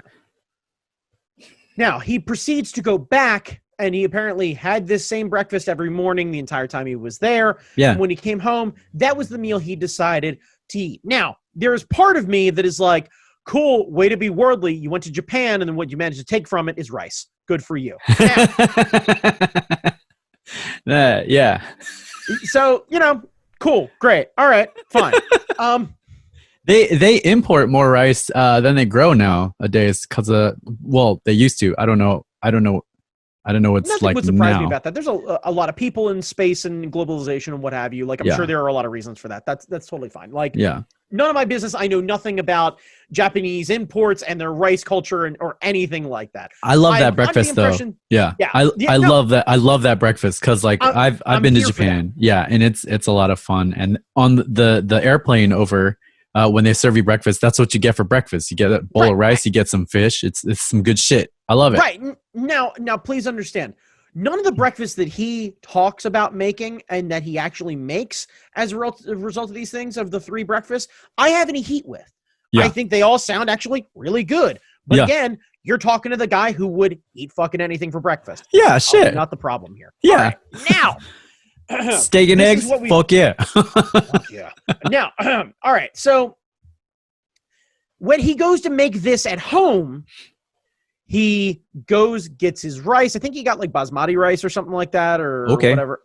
Now, he proceeds to go back, and he apparently had this same breakfast every morning the entire time he was there. Yeah. And when he came home, that was the meal he decided to eat. Now, there is part of me that is like, cool, way to be worldly. You went to Japan, and then what you managed to take from it is rice. Good for you. Now, yeah. So, cool, great. All right, fine. They import more rice than they grow nowadays because they used to. I don't know what's Nothing like would surprise now. me about that. There's a lot of people in space and globalization and what have you. Like, I'm sure there are a lot of reasons for that. That's totally fine. Like, none of my business. I know nothing about Japanese imports and their rice culture or anything like that. I love that breakfast though. Yeah. I love that. I love that breakfast because like I've been to Japan. Yeah, and it's a lot of fun. And on the airplane over, when they serve you breakfast, that's what you get for breakfast. You get a bowl of rice, you get some fish. It's some good shit. I love it. Right. Now please understand, none of the breakfast that he talks about making and that he actually makes as a result of these things, of the 3 breakfasts, I have any heat with. Yeah. I think they all sound actually really good. But again, you're talking to the guy who would eat fucking anything for breakfast. Yeah, shit. Not the problem here. Yeah. Right, now, steak and eggs? Fuck yeah. Fuck yeah. Now, all right. So when he goes to make this at home, he gets his rice. I think he got like basmati rice or something like that, or whatever.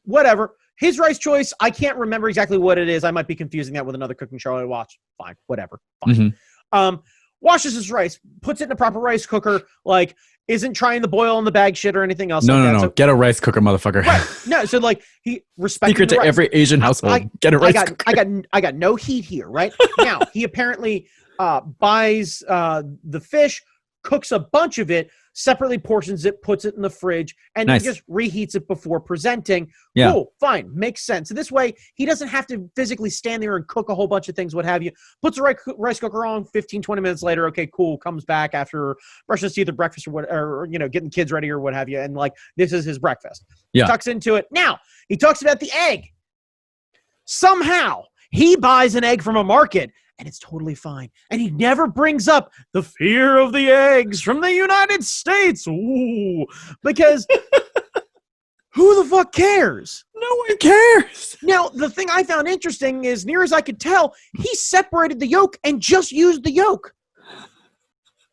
Whatever. His rice choice, I can't remember exactly what it is. I might be confusing that with another cooking show I watched. Fine, whatever. Fine. Mm-hmm. Washes his rice, puts it in a proper rice cooker, like isn't trying to boil in the bag shit or anything else. No. So, get a rice cooker, motherfucker. Right. No, so like he respects secret to every Asian household. Get a rice cooker. I got no heat here, right? Now he apparently buys the fish, cooks a bunch of it, separately portions it, puts it in the fridge, and he just reheats it before presenting. Yeah. Cool, fine, makes sense. So this way, he doesn't have to physically stand there and cook a whole bunch of things, what have you. Puts the rice cooker on, 15, 20 minutes later, okay, cool, comes back after brushing his teeth or breakfast or getting kids ready or what have you, and like, this is his breakfast. Yeah. Tucks into it. Now, he talks about the egg. Somehow, he buys an egg from a market, and it's totally fine. And he never brings up the fear of the eggs from the United States. Ooh, because who the fuck cares? No one cares. Now, the thing I found interesting is, near as I could tell, he separated the yolk and just used the yolk.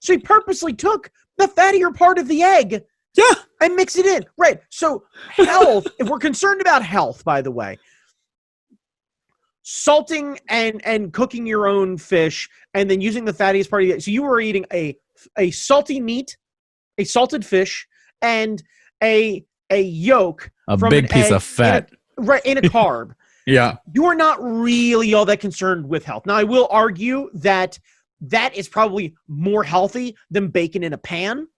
So he purposely took the fattier part of the egg and mixed it in. Right. So health, if we're concerned about health, by the way, salting and cooking your own fish and then using the fattiest part of it. So you were eating a salty meat, a salted fish, and a yolk. A big piece of fat. In a carb. Yeah. You are not really all that concerned with health. Now, I will argue that is probably more healthy than bacon in a pan.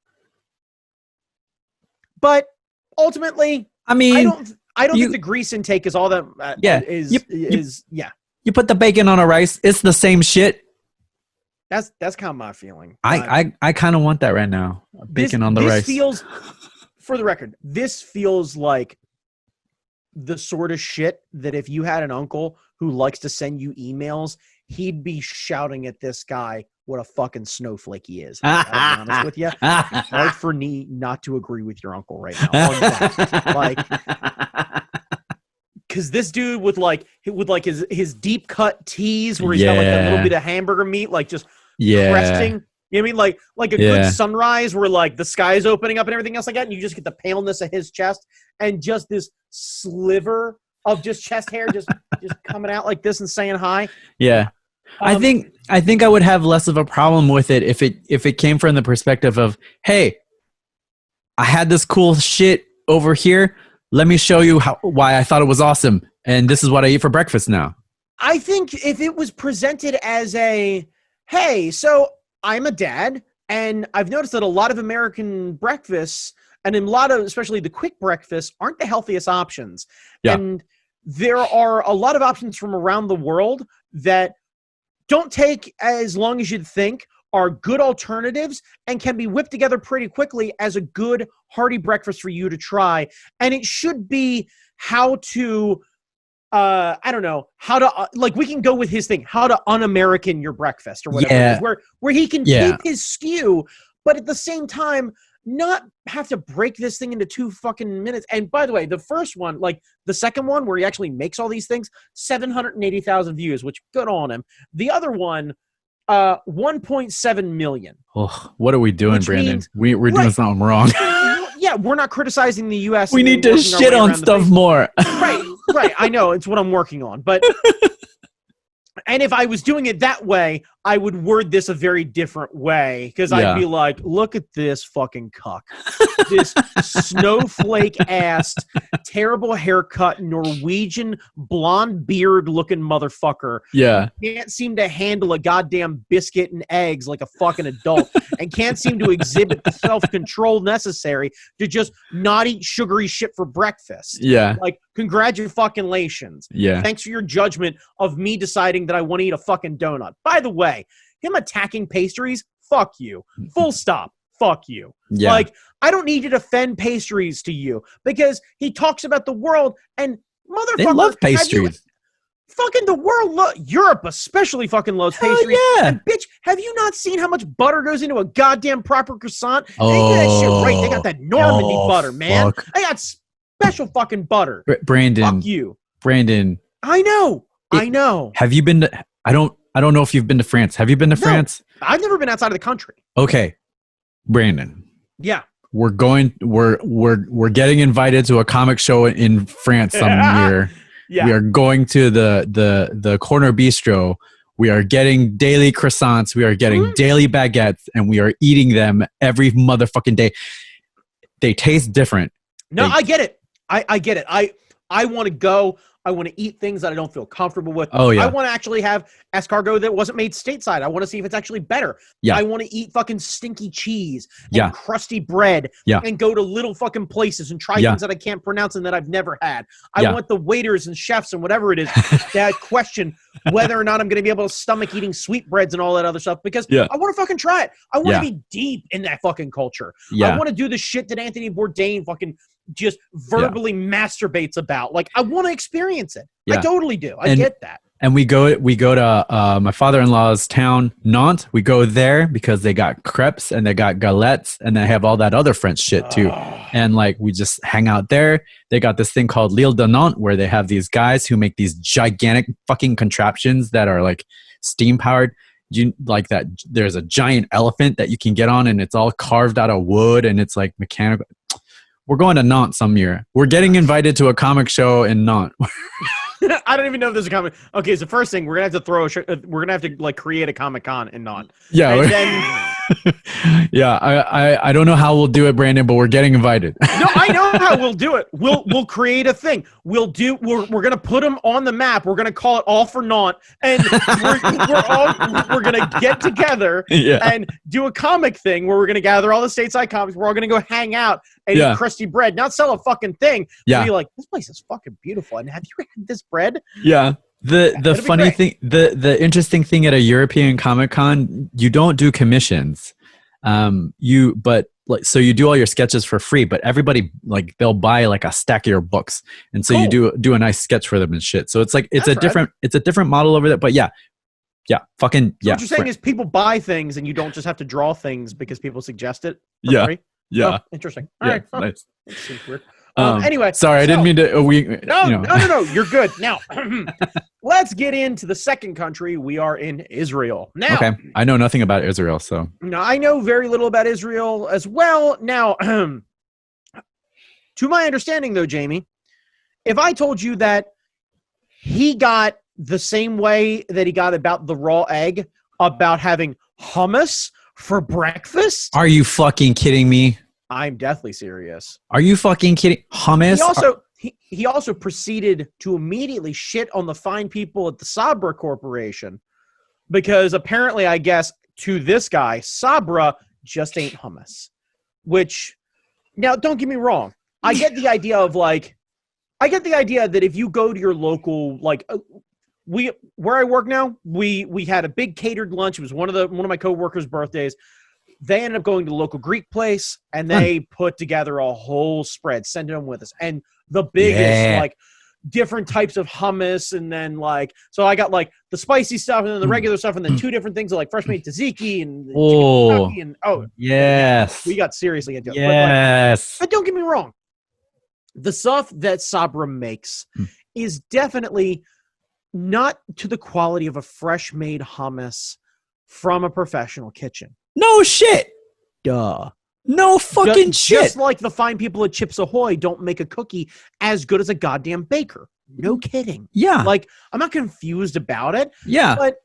But ultimately, I mean, I don't think the grease intake is all that You put the bacon on a rice, it's the same shit. That's kind of my feeling. I kind of want that right now. Bacon on the rice. Feels, for the record, this feels like the sort of shit that if you had an uncle who likes to send you emails, he'd be shouting at this guy what a fucking snowflake he is. I'll be honest with you. It's hard for me not to agree with your uncle right now. Like, because this dude with his deep cut tees where he's got like a little bit of hamburger meat, like just cresting. You know what I mean? Like a good sunrise where like the sky is opening up and everything else like that, and you just get the paleness of his chest and just this sliver of just chest hair just coming out like this and saying hi. Yeah. I think I would have less of a problem with it if it came from the perspective of, hey, I had this cool shit over here. Let me show you why I thought it was awesome, and this is what I eat for breakfast now. I think if it was presented as hey, so I'm a dad, and I've noticed that a lot of American breakfasts, and in a lot of, especially the quick breakfasts, aren't the healthiest options. Yeah. And there are a lot of options from around the world that don't take as long as you'd think, are good alternatives, and can be whipped together pretty quickly as a good, hearty breakfast for you to try. And it should be how to, I don't know, how to, like, we can go with his thing, how to un-American your breakfast or whatever it is, where he can keep his skew, but at the same time, not have to break this thing into 2 fucking minutes. And by the way, the first one, like the second one where he actually makes all these things, 780,000 views, which good on him. The other one, 1.7 million. Oh, what are we doing, Brandon? We're doing something wrong. Yeah, we're not criticizing the U.S. We need to shit on stuff more. Right. I know. It's what I'm working on. But and if I was doing it that way, I would word this a very different way because I'd be like, look at this fucking cuck. This snowflake-ass, terrible haircut, Norwegian blonde beard-looking motherfucker. Yeah. Can't seem to handle a goddamn biscuit and eggs like a fucking adult and can't seem to exhibit the self-control necessary to just not eat sugary shit for breakfast. Yeah. Like, congratulations. Yeah. Thanks for your judgment of me deciding that I want to eat a fucking donut. By the way, him attacking pastries, fuck you. Full stop. Fuck you. Yeah. Like, I don't need to defend pastries to you because he talks about the world and motherfucker. They love pastries. Fucking the world, Europe especially fucking loves pastries. Yeah. And bitch, have you not seen how much butter goes into a goddamn proper croissant? They Oh, do that shit right. They got that Normandy butter, man. Fuck. They got special fucking butter. Brandon. Fuck you. Brandon. I know. I know. Have you been to, I don't know if you've been to France. Have you been to France? I've never been outside of the country. Okay. Brandon. Yeah. We're getting invited to a comic show in France some year. Yeah. We are going to the corner bistro. We are getting daily croissants. We are getting daily baguettes, and we are eating them every motherfucking day. They taste different. No, I get it. I get it. I want to go. I want to eat things that I don't feel comfortable with. Oh, yeah. I want to actually have escargot that wasn't made stateside. I want to see if it's actually better. Yeah. I want to eat fucking stinky cheese and Yeah. crusty bread Yeah. and go to little fucking places and try Yeah. things that I can't pronounce and that I've never had. I Yeah. want the waiters and chefs and whatever it is that question whether or not I'm going to be able to stomach eating sweetbreads and all that other stuff because Yeah. I want to fucking try it. I want to Yeah. be deep in that fucking culture. Yeah. I want to do the shit that Anthony Bourdain fucking just verbally masturbates about. Like, I want to experience it. Yeah. I totally do. I get that. And we go to my father-in-law's town, Nantes. We go there because they got crepes and they got galettes and they have all that other French shit too. And like we just hang out there. They got this thing called L'Île de Nantes where they have these guys who make these gigantic fucking contraptions that are like steam powered. You like that? There's a giant elephant that you can get on, and it's all carved out of wood, and it's like mechanical. We're going to Nantes some year. We're getting invited to a comic show in Nantes. I don't even know if there's a comic. Okay, so first thing, we're gonna have to we're gonna have to like create a Comic-Con in Nantes. Yeah. And then, yeah. I don't know how we'll do it, Brandon, but we're getting invited. no, I know how we'll do it. We'll create a thing. We're gonna put them on the map. We're gonna call it All for Nantes, and we're gonna get together and do a comic thing where we're gonna gather all the stateside comics. We're all gonna go hang out and eat crusty bread, not sell a fucking thing. Yeah. Be like, this place is fucking beautiful. And have you had this bread? Yeah. The funny thing, the interesting thing at a European Comic Con, you don't do commissions. So you do all your sketches for free, but everybody like they'll buy like a stack of your books, and so you do a nice sketch for them and shit. So it's like it's a different model over there. But yeah, fucking yeah. What you're saying is people buy things, and you don't just have to draw things because people suggest it. Yeah. Free? Yeah. Oh, interesting. All right. Nice. That seems weird. Anyway, sorry, I didn't mean to. No. You're good. Now, let's get into the second country. We are in Israel. Now, okay, I know nothing about Israel, so. No, I know very little about Israel as well. Now, to my understanding, though, Jamie, if I told you that he got the same way that he got about the raw egg, about having hummus for breakfast. Are you fucking kidding me? I'm deathly serious. Are you fucking kidding? Hummus? He also proceeded to immediately shit on the fine people at the Sabra Corporation because apparently, I guess, to this guy, Sabra just ain't hummus. Which, now, don't get me wrong. I get the idea that if you go to your local, like, where I work now, we had a big catered lunch. It was one of my coworkers' birthdays. They ended up going to the local Greek place, and they put together a whole spread, sending them with us. And the biggest, like, different types of hummus, and then, like, so I got, like, the spicy stuff, and then the regular stuff, and then two different things, like fresh made tzatziki and chicken Kentucky, and yes. We got seriously into it. Yes. But don't get me wrong. The stuff that Sabra makes is definitely not to the quality of a fresh made hummus from a professional kitchen. No shit. Duh. No fucking shit. Just like the fine people at Chips Ahoy don't make a cookie as good as a goddamn baker. No kidding. Yeah. Like, I'm not confused about it. Yeah. But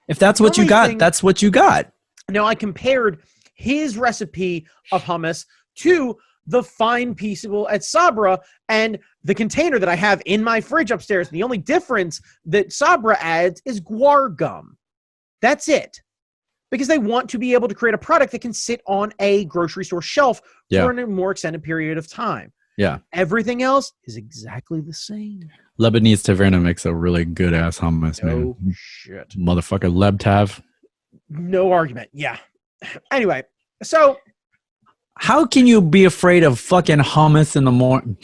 If that's what you got, that's what you got. Now, I compared his recipe of hummus to the fine people at Sabra and the container that I have in my fridge upstairs. The only difference that Sabra adds is guar gum. That's it. Because they want to be able to create a product that can sit on a grocery store shelf for a more extended period of time. Yeah. Everything else is exactly the same. Lebanese Taverna makes a really good ass hummus, man. Shit. Motherfucker Leb Tav. No argument. Yeah. Anyway, so how can you be afraid of fucking hummus in the morning?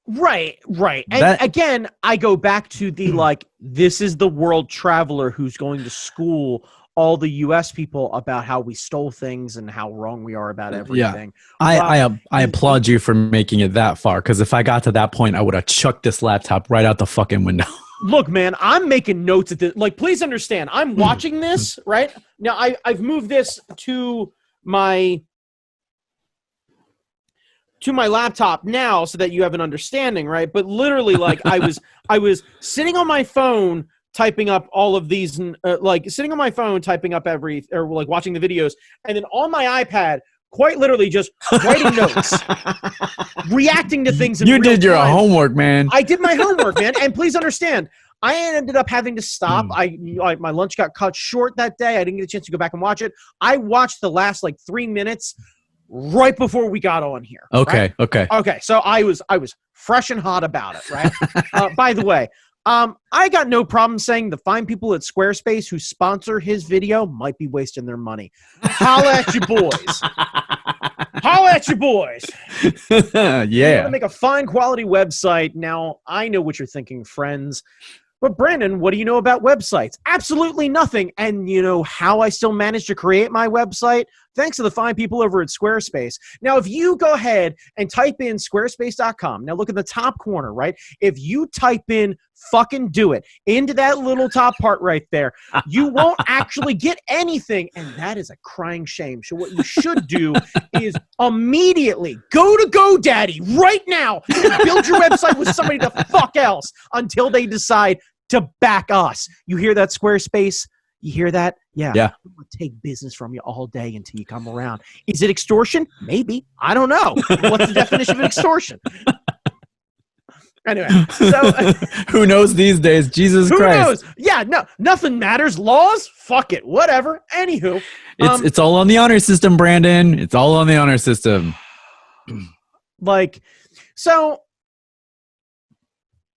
Right. And again, I go back to the this is the world traveler who's going to school all the U.S. people about how we stole things and how wrong we are about everything. Yeah. I applaud you for making it that far, because if I got to that point, I would have chucked this laptop right out the fucking window. Look, man, I'm making notes at this. Please understand, I'm watching this, right? Now, I've moved this to my laptop now so that you have an understanding, right? But literally, I was sitting on my phone typing up all of these, sitting on my phone typing up watching the videos, and then on my iPad, quite literally just writing notes, reacting to things. You did your homework, man. I did my homework, man. And please understand, I ended up having to stop. My lunch got cut short that day. I didn't get a chance to go back and watch it. I watched the last 3 minutes right before we got on here. Okay. Right? Okay. So I was fresh and hot about it, right? By the way, I got no problem saying the fine people at Squarespace who sponsor his video might be wasting their money. Holla at you boys. Holla at you boys. Yeah. You want to make a fine quality website. Now, I know what you're thinking, friends. But Brandon, what do you know about websites? Absolutely nothing. And you know how I still managed to create my website? Thanks to the fine people over at Squarespace. Now, if you go ahead and type in squarespace.com, now look at the top corner, right? If you type in fucking do it into that little top part right there, you won't actually get anything. And that is a crying shame. So what you should do is immediately go to GoDaddy right now and build your website with somebody the fuck else until they decide to back us. You hear that, Squarespace? You hear that? Yeah. I'm going to take business from you all day until you come around. Is it extortion? Maybe. I don't know. What's the definition of extortion? Anyway, so who knows these days? Jesus Christ. Who knows? Yeah, no, nothing matters. Laws? Fuck it. Whatever. Anywho. It's all on the honor system, Brandon. It's all on the honor system. So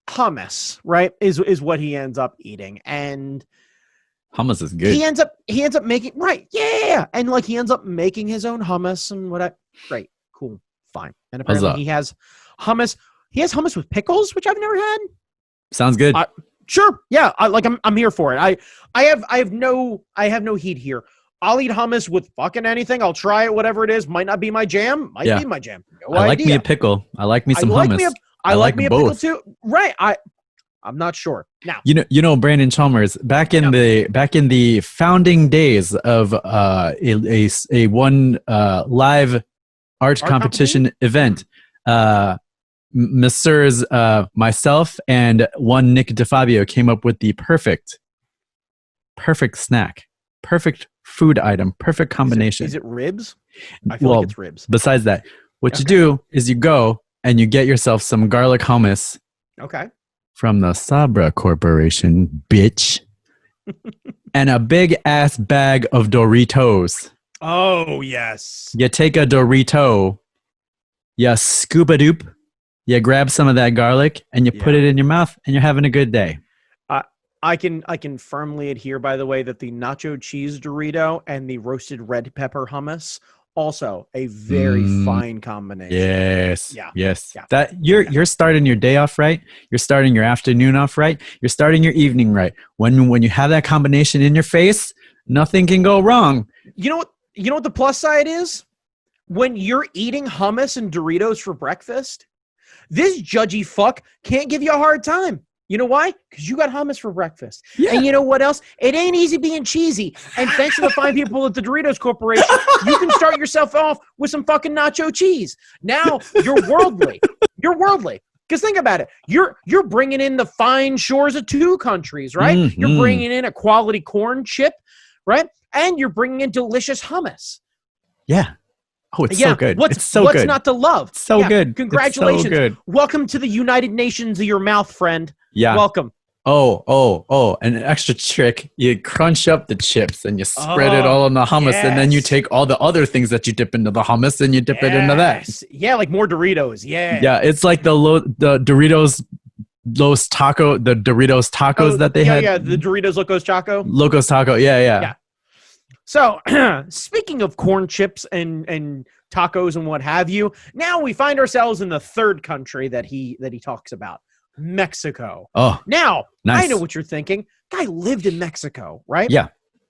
hummus, right, is what he ends up eating. And hummus is good. He ends up making, right, yeah. And he ends up making his own hummus and great, cool, fine. And apparently he has hummus. He has hummus with pickles, which I've never had. Sounds good. Sure. Yeah. I'm here for it. I have no heat here. I'll eat hummus with fucking anything. I'll try it, whatever it is. Might not be my jam. Might be my jam. No I like idea. me a pickle. I like me some hummus. I like me a pickle too. Right. I'm not sure. Now, you know, Brandon Chalmers, back in the founding days of a one live art competition event, Messrs. Myself and one Nick DeFabio came up with the perfect snack, perfect food item, perfect combination. Is it ribs? I feel like it's ribs. Besides that, what you do is you go and you get yourself some garlic hummus. Okay. From the Sabra Corporation, bitch. And a big ass bag of Doritos. Oh, yes. You take a Dorito, you scoop a doop, you grab some of that garlic, and you put it in your mouth, and you're having a good day. I can firmly adhere, by the way, that the nacho cheese Dorito and the roasted red pepper hummus also a very fine combination. Yes. Yeah. Yes. Yeah. That you're starting your day off right. You're starting your afternoon off right. You're starting your evening right. When you have that combination in your face, nothing can go wrong. You know what the plus side is? When you're eating hummus and Doritos for breakfast, this judgy fuck can't give you a hard time. You know why? Because you got hummus for breakfast. Yeah. And you know what else? It ain't easy being cheesy. And thanks to the fine people at the Doritos Corporation, you can start yourself off with some fucking nacho cheese. Now you're worldly. You're worldly. Because think about it. You're bringing in the fine shores of two countries, right? Mm-hmm. You're bringing in a quality corn chip, right? And you're bringing in delicious hummus. Yeah. Oh, it's so good. What's not to love? It's so good. Congratulations. It's so good. Welcome to the United Nations of your mouth, friend. Yeah. Welcome. Oh, and an extra trick. You crunch up the chips and you spread it all on the hummus, and then you take all the other things that you dip into the hummus and you dip it into that. Yeah, like more Doritos. Yeah. Yeah, it's like the Doritos Doritos tacos that they had. Yeah, the Doritos Locos Taco. Locos Taco, yeah. So, speaking of corn chips and tacos and what have you, now we find ourselves in the third country that he talks about. Mexico. Oh, now nice. I know what you're thinking. Guy lived in Mexico, right? Yeah.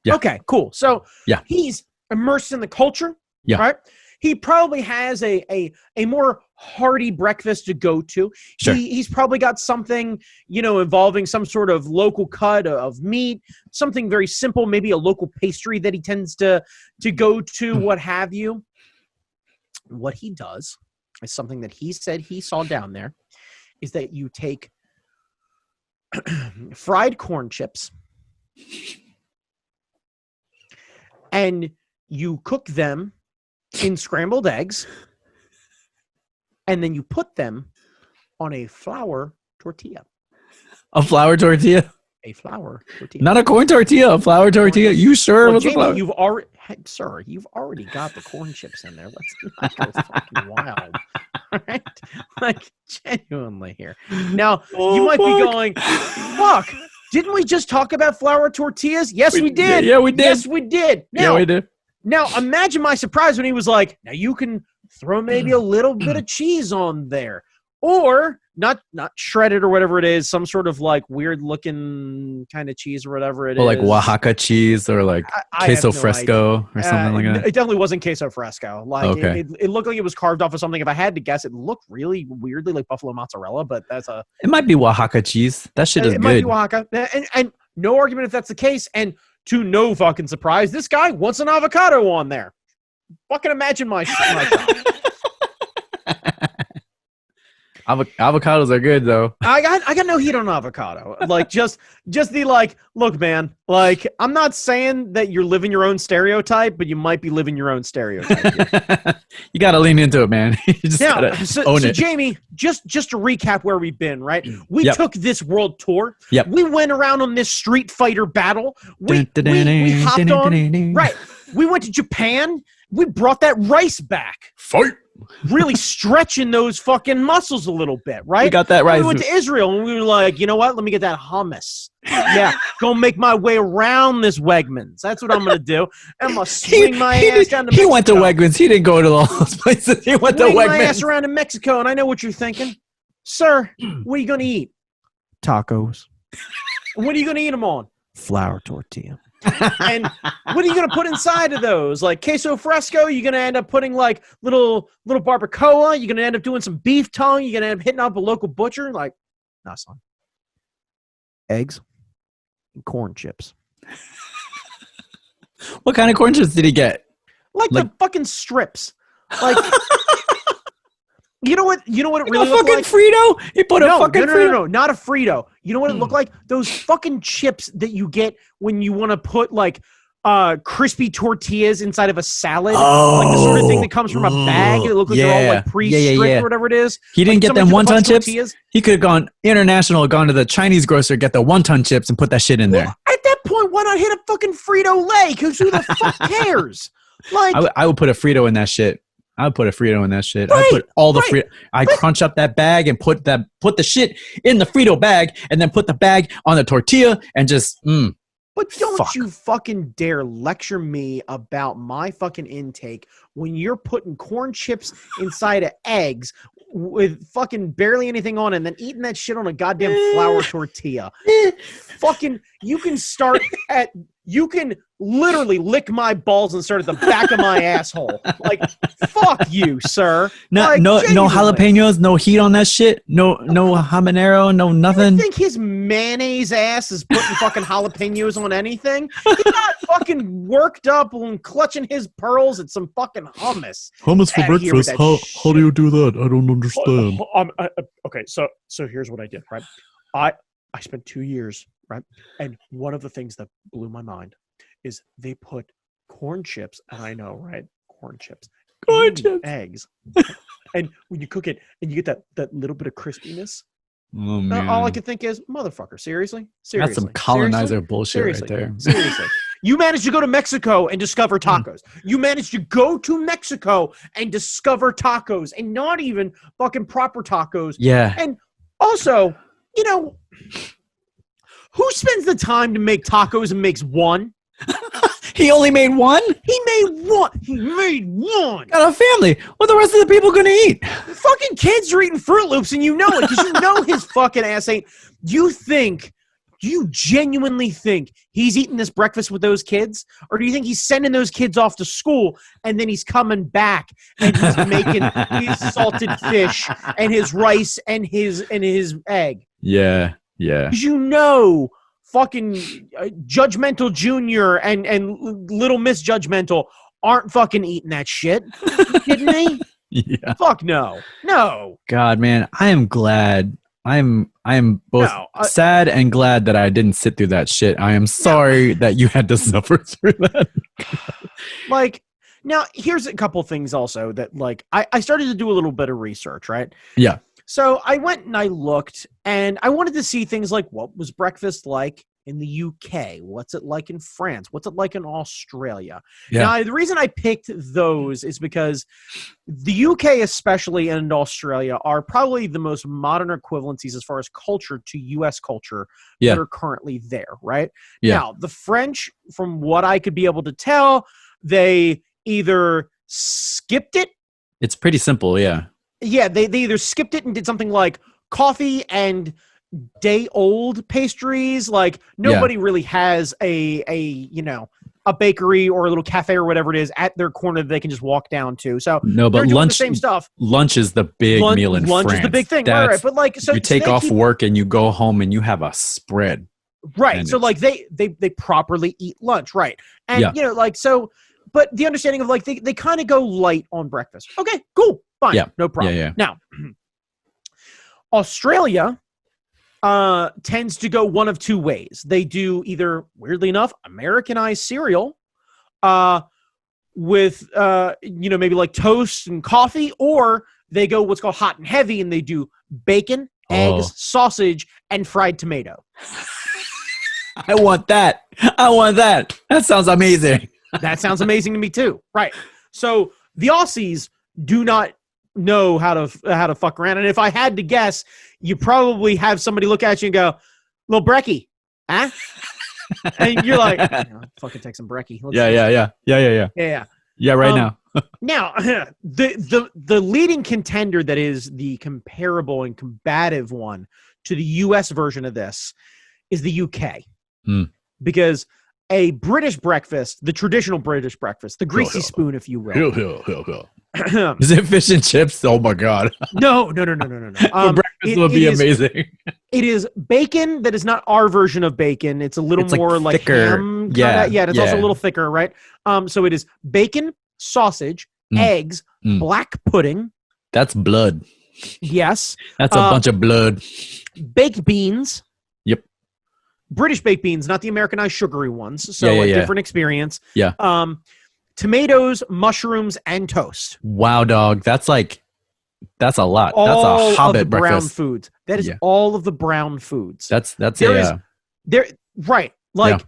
Okay, cool. So yeah, he's immersed in the culture. Yeah. Right. He probably has a more hearty breakfast to go to. Sure. He's probably got something, involving some sort of local cut of meat, something very simple, maybe a local pastry that he tends to go to, what have you. What he does is something that he said he saw down there, is that you take fried corn chips and you cook them in scrambled eggs, and then you put them on a flour tortilla. A flour tortilla? A flour tortilla. Not a corn tortilla, a flour tortilla. You sure it was Jamie, a flour? You've already got the corn chips in there. Let's not go fucking wild. All right? Like, genuinely here. Now, you might be going, fuck, didn't we just talk about flour tortillas? Yes, we did. Yeah, we did. Yes, we did. Yeah, we did. Now, imagine my surprise when he was like, now you can throw maybe a little bit of cheese on there. Or not shredded or whatever it is, some sort of like weird looking kind of cheese or whatever it is. Or like Oaxaca cheese or like queso fresco or something like that. It definitely wasn't queso fresco. Like okay. it looked like it was carved off of something. If I had to guess, it looked really weirdly like buffalo mozzarella, but it might be Oaxaca cheese. That shit is good. It might be Oaxaca. And no argument if that's the case. And to no fucking surprise, this guy wants an avocado on there. Fucking imagine my Avocados are good though. I got no heat on avocado. Like just the like, look, man, like I'm not saying that you're living your own stereotype, but you might be living your own stereotype. You gotta lean into it, man. You just gotta own it. Jamie, just to recap where we've been, right? We took this world tour. Yep. We went around on this Street Fighter battle. We hopped on. Right. We went to Japan. We brought that rice back. Fight. Really stretching those fucking muscles a little bit, right? We got that right. We went to Israel and we were like, you know what? Let me get that hummus. Yeah, go make my way around this Wegmans. That's what I'm gonna do. I'm gonna swing my ass down to Mexico. He went to Wegmans. He didn't go to all those places. He went to Wegmans. My ass around in Mexico, and I know what you're thinking, sir. What are you gonna eat? Tacos. What are you gonna eat them on? Flour tortilla. And what are you going to put inside of those? Like queso fresco? You're going to end up putting like little barbacoa? You're going to end up doing some beef tongue? You're going to end up hitting up a local butcher? Like, nah, son. Eggs and corn chips. What kind of corn chips did he get? Like the fucking strips. Like, you know what it really looked like? Frito? He put a fucking Frito? No, not a Frito. You know what it looked like? Those fucking chips that you get when you want to put like crispy tortillas inside of a salad. Like the sort of thing that comes from a bag. It looked like they're all like pre-stripped or whatever it is. He didn't get them wonton chips? He could have gone international, gone to the Chinese grocer, get the wonton chips and put that shit in there. At that point, why not hit a fucking Frito-Lay? Because who the fuck cares? Like, I would put a Frito in that shit. I would put a Frito in that shit. Right, I put all the Frito. I crunch up that bag and put the shit in the Frito bag, and then put the bag on the tortilla and just. But don't you fucking dare lecture me about my fucking intake when you're putting corn chips inside of eggs with fucking barely anything on it and then eating that shit on a goddamn flour tortilla. Fucking you can start at, you can literally lick my balls and start at the back of my asshole. Like, fuck you, sir. No, like, no genuinely. jalapenos, no heat on that shit. No habanero, no nothing. You think his mayonnaise ass is putting fucking jalapenos on anything? He's not fucking worked up and clutching his pearls at some fucking hummus. Hummus for breakfast? How do you do that? I don't understand. Okay, so here's what I did, right? I spent 2 years, right? And one of the things that blew my mind is they put corn chips, and I know, right? Corn chips. Eggs. And when you cook it and you get that little bit of crispiness, Oh, man. all I could think is, motherfucker, seriously? That's some colonizer bullshit right there. Seriously. You managed to go to Mexico and discover tacos. You managed to go to Mexico and discover tacos, and not even fucking proper tacos. Yeah. And also, you know, who spends the time to make tacos and makes one? He only made one? He made one. He made one. Got a family. What are the rest of the people gonna eat? Fucking kids are eating Fruit Loops, and you know it because you know his fucking ass ain't. Do you genuinely think he's eating this breakfast with those kids? Or do you think he's sending those kids off to school and then he's coming back and he's making his salted fish and his rice and his egg? Yeah, yeah. Because you know fucking Judgmental Junior and Little Miss Judgmental aren't fucking eating that shit. You kidding me? Yeah. Fuck no. No. God, man, I am glad. I am both sad and glad that I didn't sit through that shit. I am sorry that you had to suffer through that. Like, now, here's a couple things also that, like, I started to do a little bit of research, right? Yeah. So I went and I looked, and I wanted to see things like, what was breakfast like in the UK? What's it like in France? What's it like in Australia? Yeah. Now, the reason I picked those is because the UK especially and Australia are probably the most modern equivalencies as far as culture to US culture that are currently there, right? Yeah. Now, the French, from what I could be able to tell, they either skipped it. It's pretty simple, yeah. Yeah, they either skipped it and did something like coffee and day-old pastries. Like, nobody really has a bakery or a little cafe or whatever it is at their corner that they can just walk down to. So no, but they're doing lunch, the same stuff. Lunch is the big meal in France. Lunch is the big thing, right? But like, so you take off work and you go home and you have a spread. Right. So like they properly eat lunch, right? And like so. But the understanding of like they kind of go light on breakfast. Okay, cool, fine, no problem. Yeah. Now, Australia tends to go one of two ways. They do either, weirdly enough, Americanized cereal with maybe like toast and coffee, or they go what's called hot and heavy, and they do bacon, eggs, sausage, and fried tomato. I want that. That sounds amazing. That sounds amazing to me too. Right. So the Aussies do not know how to fuck around. And if I had to guess, you probably have somebody look at you and go, "Little brekkie, huh?" And you're like, "Fucking take some brekkie." Yeah, right now. Now, the leading contender that is the comparable and combative one to the U.S. version of this is the UK. Because a British breakfast, the traditional British breakfast, the greasy spoon, if you will. Is it fish and chips? Oh my God. No. Breakfast would be amazing. It is bacon that is not our version of bacon. It's a little more like thicker. Ham. It's also a little thicker, right? So it is bacon, sausage, eggs, black pudding. That's blood. Yes. That's a bunch of blood. Baked beans. Yep. British baked beans, not the Americanized sugary ones. So a different experience. Yeah. Tomatoes, mushrooms, and toast. Wow, dog. That's a lot. All that's a Hobbit of the breakfast. brown foods. That is all of the brown foods. Right. Like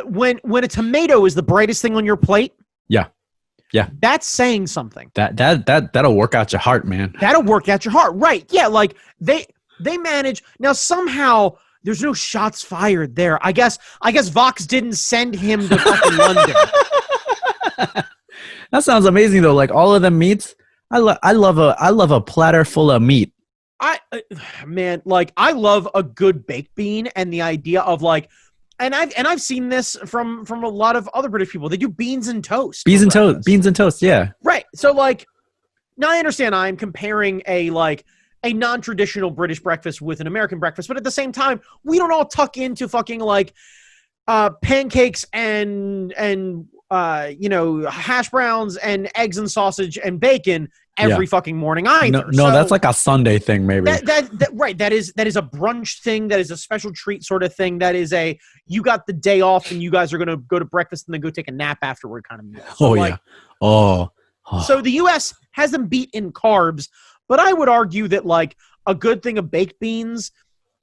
when a tomato is the brightest thing on your plate. Yeah. Yeah. That's saying something. That'll work out your heart, man. That'll work out your heart. Right. Yeah. Like they manage. Now somehow there's no shots fired there. I guess Vox didn't send him to fucking London. That sounds amazing though. Like all of the meats. I love a platter full of meat. I love a good baked bean and the idea of like I've seen this from a lot of other British people. They do beans and toast. Beans and toast. Yeah. Right. So like, now I understand I'm comparing a non-traditional British breakfast with an American breakfast, but at the same time, we don't all tuck into fucking like pancakes and hash browns and eggs and sausage and bacon every fucking morning either. No, that's like a Sunday thing, maybe. Right. That is a brunch thing. That is a special treat sort of thing. That is you got the day off and you guys are going to go to breakfast and then go take a nap afterward kind of meal. So yeah. Oh. So the U.S. has them beat in carbs, but I would argue that like a good thing of baked beans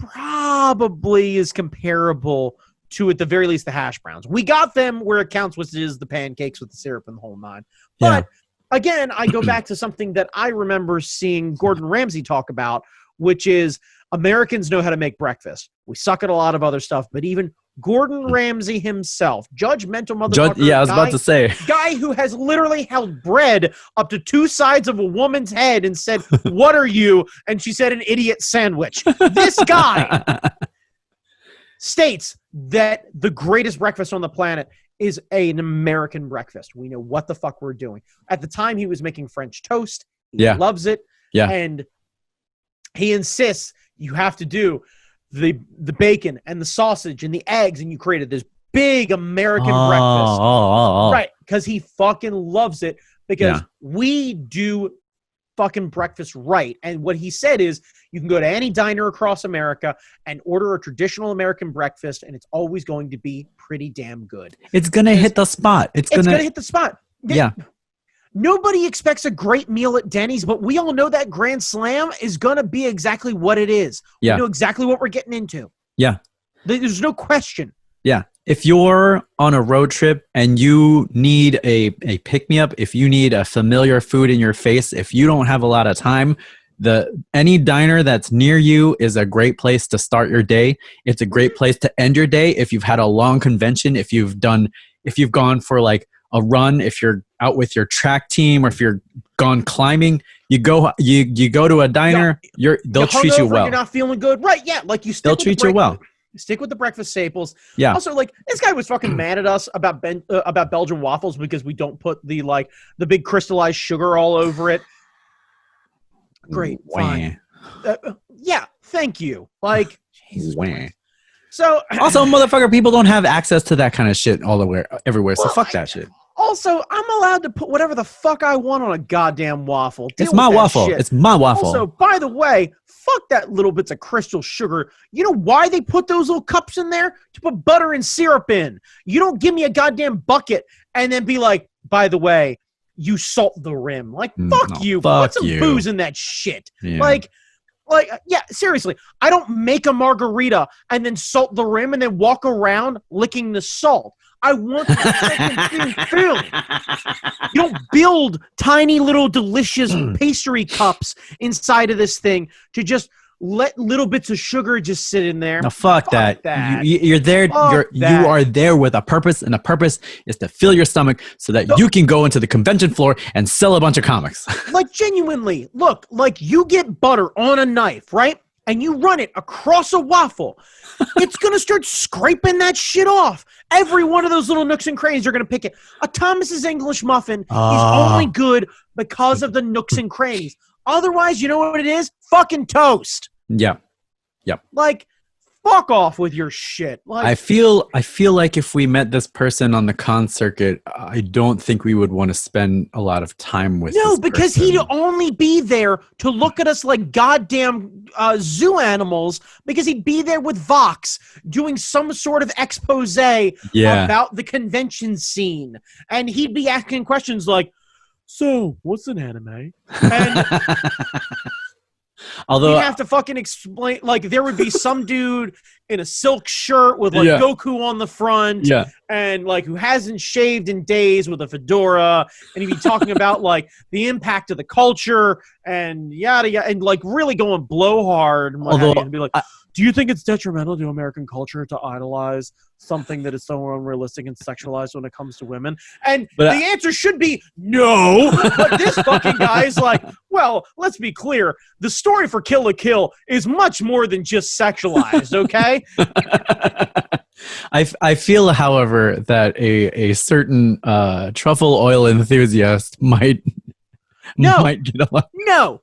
probably is comparable to, at the very least, the hash browns. We got them where it counts, which is the pancakes with the syrup and the whole nine. But again, I go back to something that I remember seeing Gordon Ramsay talk about, which is Americans know how to make breakfast. We suck at a lot of other stuff, but even Gordon Ramsay himself, judgmental motherfucker. I was about to say. Guy who has literally held bread up to two sides of a woman's head and said, "What are you?" And she said, "An idiot sandwich." This guy states that the greatest breakfast on the planet is an American breakfast. We know what the fuck we're doing. At the time, he was making French toast. He loves it. Yeah. And he insists you have to do the bacon and the sausage and the eggs, and you created this big American breakfast. Right, because he fucking loves it, because we do fucking breakfast right. And what he said is you can go to any diner across America and order a traditional American breakfast, and it's always going to be pretty damn good. It's going to hit the spot. It's going to hit the spot. Yeah. Nobody expects a great meal at Denny's, but we all know that Grand Slam is going to be exactly what it is. Yeah. We know exactly what we're getting into. Yeah. There's no question. Yeah. If you're on a road trip and you need a pick-me-up, if you need a familiar food in your face, if you don't have a lot of time, any diner that's near you is a great place to start your day. It's a great place to end your day if you've had a long convention, if you've gone for like a run, if you're out with your track team, or if you're gone climbing, you go to a diner, they'll treat you well. You're not feeling good, right? Yeah, like they'll treat you well. Stick with the breakfast staples. Yeah. Also, like, this guy was fucking mad at us about Belgian waffles because we don't put the big crystallized sugar all over it. Great, fine. Yeah, thank you. Like, Jesus Christ. So also, motherfucker, people don't have access to that kind of shit everywhere. So fuck that shit. Also, I'm allowed to put whatever the fuck I want on a goddamn waffle. It's my waffle. Shit. It's my waffle. Also, by the way, fuck that little bits of crystal sugar. You know why they put those little cups in there? To put butter and syrup in. You don't give me a goddamn bucket and then be like, by the way, you salt the rim. Like, fuck you. Put some booze in that shit. Yeah. Like, yeah, seriously. I don't make a margarita and then salt the rim and then walk around licking the salt. I want the fucking thing filled. You don't build tiny little delicious pastry cups inside of this thing to just let little bits of sugar just sit in there. No, fuck that. You're there. You are there with a purpose, and the purpose is to fill your stomach so that you can go into the convention floor and sell a bunch of comics. Like, genuinely, look, like, you get butter on a knife, right? And you run it across a waffle. It's going to start scraping that shit off. Every one of those little nooks and crannies are going to pick it. A Thomas's English muffin is only good because of the nooks and crannies. Otherwise, you know what it is? Fucking toast. Yeah. Yep. Like, fuck off with your shit. Like, I feel like if we met this person on the con circuit, I don't think we would want to spend a lot of time with No, this because person. He'd only be there to look at us like goddamn zoo animals, because he'd be there with Vox doing some sort of expose about the convention scene. And he'd be asking questions like, so, what's an anime? And although he'd have to fucking explain, like, there would be some dude in a silk shirt with like Goku on the front, and like who hasn't shaved in days with a fedora, and he'd be talking about like the impact of the culture and yada yada, and like really going blowhard. And although be like, do you think it's detrimental to American culture to idolize something that is so unrealistic and sexualized when it comes to women? And the answer should be no. But this fucking guy is like, well, let's be clear. The story for Kill la Kill is much more than just sexualized, okay? I feel, however, that a certain truffle oil enthusiast might get a lot. No.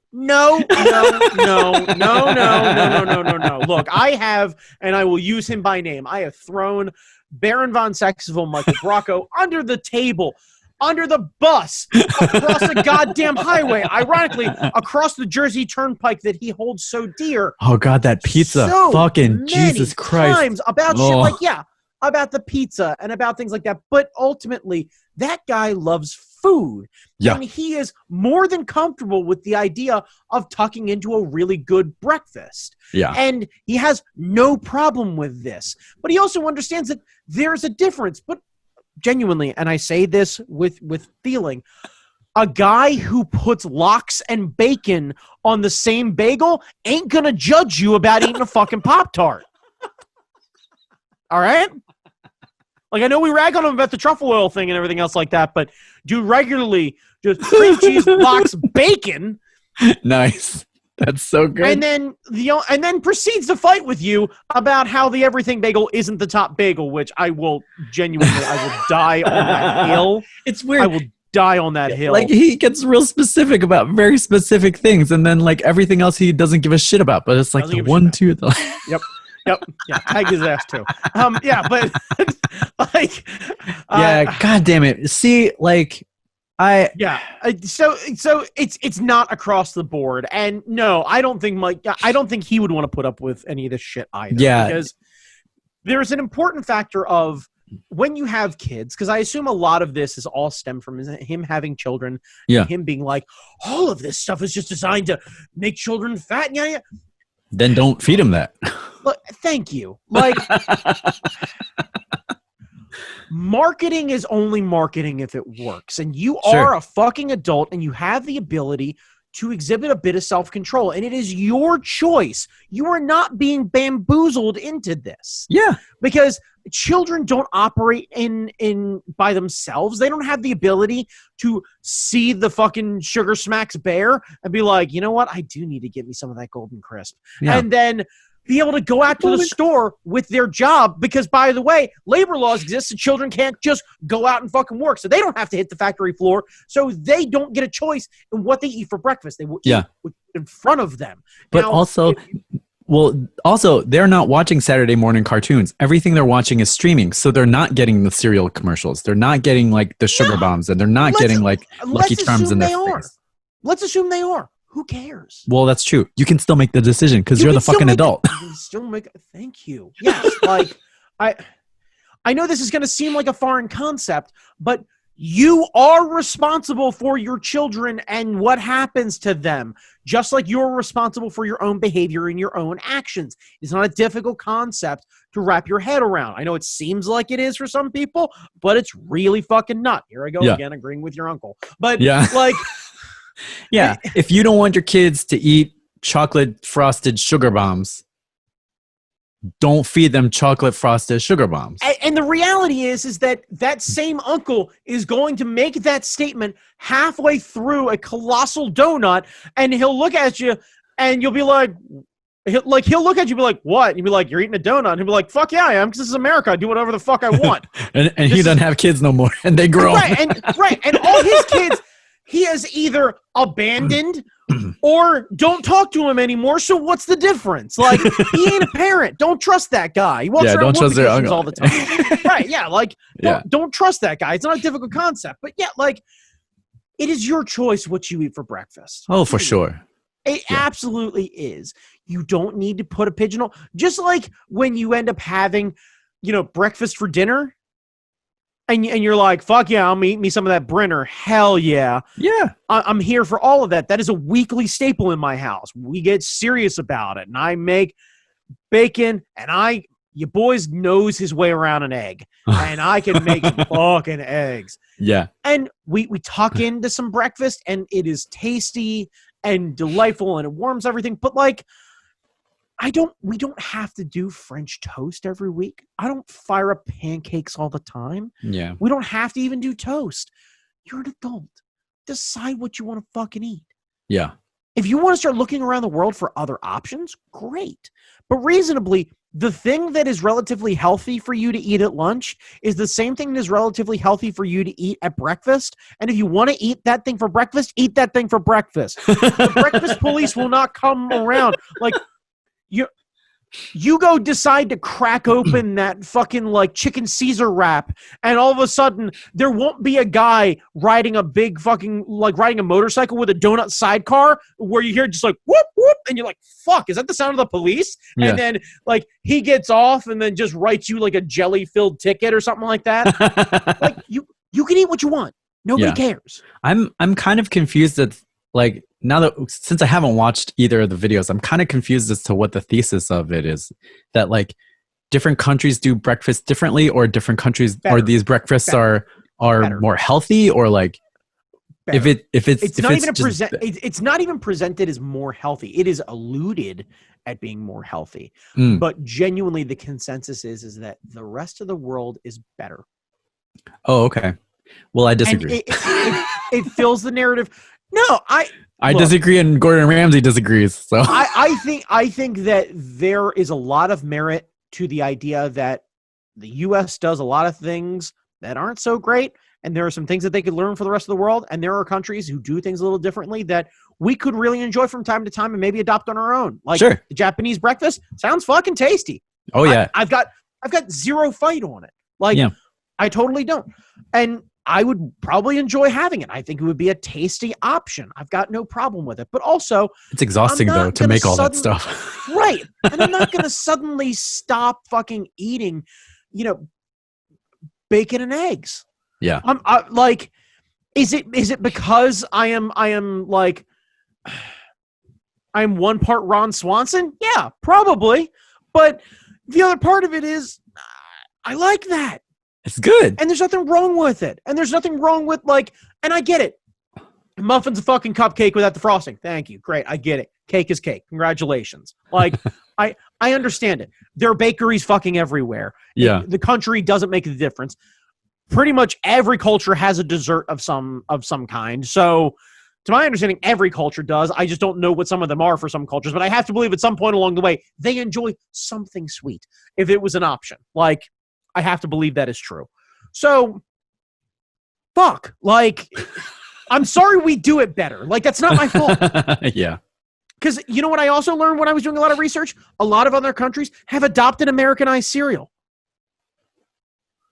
Look, I have, and I will use him by name. I have thrown Baron von Saxeville, Michael Bracco, under the table, under the bus, across the goddamn highway, ironically, across the Jersey Turnpike that he holds so dear. Oh, God, that pizza. So fucking Jesus Christ. times about shit like, about the pizza and about things like that. But ultimately, that guy loves food. Yeah. And he is more than comfortable with the idea of tucking into a really good breakfast. Yeah. And he has no problem with this. But he also understands that there's a difference. But genuinely, and I say this with feeling, a guy who puts lox and bacon on the same bagel ain't gonna judge you about eating a fucking Pop-Tart. All right? Like, I know we rag on him about the truffle oil thing and everything else like that, but do regularly just cream cheese, lox, bacon. Nice. That's so good. And then proceeds to fight with you about how the everything bagel isn't the top bagel, which I will die on that hill. It's weird. I will die on that hill. Like, he gets real specific about very specific things, and then like everything else he doesn't give a shit about. But it's like the one, two. Yep. Yeah. Tag his ass too. But like, God damn it. See, like, so it's not across the board, and no, I don't think he would want to put up with any of this shit either. Yeah, because there's an important factor of when you have kids, because I assume a lot of this is all stemmed from him having children. Yeah, and him being like, all of this stuff is just designed to make children fat. Yeah. Then don't feed him that. Look, thank you. Like, marketing is only marketing if it works. And you are a fucking adult and you have the ability to exhibit a bit of self-control. And it is your choice. You are not being bamboozled into this. Yeah. Because children don't operate in by themselves. They don't have the ability to see the fucking Sugar Smacks bear and be like, you know what? I do need to get me some of that Golden Crisp. Yeah. And then be able to go out to the store with their job, because, by the way, labor laws exist and children can't just go out and fucking work. So they don't have to hit the factory floor. So they don't get a choice in what they eat for breakfast. They will eat in front of them. But now, also, they're not watching Saturday morning cartoons. Everything they're watching is streaming. So they're not getting the cereal commercials. They're not getting like the sugar bombs, and they're not getting like Lucky Charms in their face. Let's assume they are. Who cares? Well, that's true. You can still make the decision because you're the fucking adult. You can still make it. Thank you. Yes, like I know this is going to seem like a foreign concept, but you are responsible for your children and what happens to them, just like you're responsible for your own behavior and your own actions. It's not a difficult concept to wrap your head around. I know it seems like it is for some people, but it's really fucking not. Here I go again, agreeing with your uncle. But like... Yeah, if you don't want your kids to eat chocolate frosted sugar bombs, don't feed them chocolate frosted sugar bombs. And the reality is that same uncle is going to make that statement halfway through a colossal donut, and he'll look at you, and you'll be like, he'll look at you and be like, what? And you'll be like, you're eating a donut. And he'll be like, fuck yeah, I am, because this is America. I do whatever the fuck I want. and he doesn't have kids no more, and they grow. And all his kids... He has either abandoned or don't talk to him anymore. So what's the difference? Like, he ain't a parent. Don't trust that guy. He walks around on vacations all the time. Right? Yeah. Like, don't trust that guy. It's not a difficult concept, but like, it is your choice what you eat for breakfast. Oh, for sure. It absolutely is. You don't need to put a pigeonhole. Just like when you end up having, breakfast for dinner. And you're like, fuck yeah, I'm eating me some of that Brenner. Hell yeah. Yeah. I'm here for all of that. That is a weekly staple in my house. We get serious about it. And I make bacon, and your boys knows his way around an egg. And I can make fucking eggs. Yeah. And we tuck into some breakfast, and it is tasty and delightful, and it warms everything. But like, we don't have to do French toast every week. I don't fire up pancakes all the time. Yeah. We don't have to even do toast. You're an adult. Decide what you want to fucking eat. Yeah. If you want to start looking around the world for other options, great. But reasonably, the thing that is relatively healthy for you to eat at lunch is the same thing that is relatively healthy for you to eat at breakfast. And if you want to eat that thing for breakfast, eat that thing for breakfast. The breakfast police will not come around. Like, you go decide to crack open that fucking like chicken Caesar wrap, and all of a sudden there won't be a guy riding a big fucking like riding a motorcycle with a donut sidecar where you hear just like whoop whoop, and you're like, fuck, is that the sound of the police? Yeah. And then like he gets off and then just writes you like a jelly filled ticket or something like that. Like you can eat what you want. Nobody cares. I'm kind of confused that like now that since I haven't watched either of the videos, I'm kind of confused as to what the thesis of it is. That like different countries do breakfast differently, or different countries or these breakfasts are more healthy, or like if it's not even presented as more healthy. It is alluded at being more healthy, but genuinely the consensus is that the rest of the world is better. Oh, okay. Well, I disagree. It fills the narrative. No, I disagree, and Gordon Ramsay disagrees. So I think that there is a lot of merit to the idea that the U.S. does a lot of things that aren't so great, and there are some things that they could learn for the rest of the world, and there are countries who do things a little differently that we could really enjoy from time to time and maybe adopt on our own. Like the Japanese breakfast sounds fucking tasty. Oh yeah, I've got zero fight on it. Like I totally don't, and I would probably enjoy having it. I think it would be a tasty option. I've got no problem with it. But also, it's exhausting though to make all that stuff. Right. And I'm not going to suddenly stop fucking eating, bacon and eggs. Yeah. Like, is it because I'm like, I'm one part Ron Swanson? Yeah, probably. But the other part of it is I like that. It's good. And there's nothing wrong with it. And there's nothing wrong with like, and I get it. Muffin's a fucking cupcake without the frosting. Thank you. Great. I get it. Cake is cake. Congratulations. Like, I understand it. There are bakeries fucking everywhere. Yeah. The country doesn't make the difference. Pretty much every culture has a dessert of some kind. So to my understanding, every culture does. I just don't know what some of them are for some cultures, but I have to believe at some point along the way, they enjoy something sweet if it was an option. Like, I have to believe that is true. So, fuck. Like, I'm sorry we do it better. Like, that's not my fault. Yeah. Because you know what I also learned when I was doing a lot of research? A lot of other countries have adopted Americanized cereal.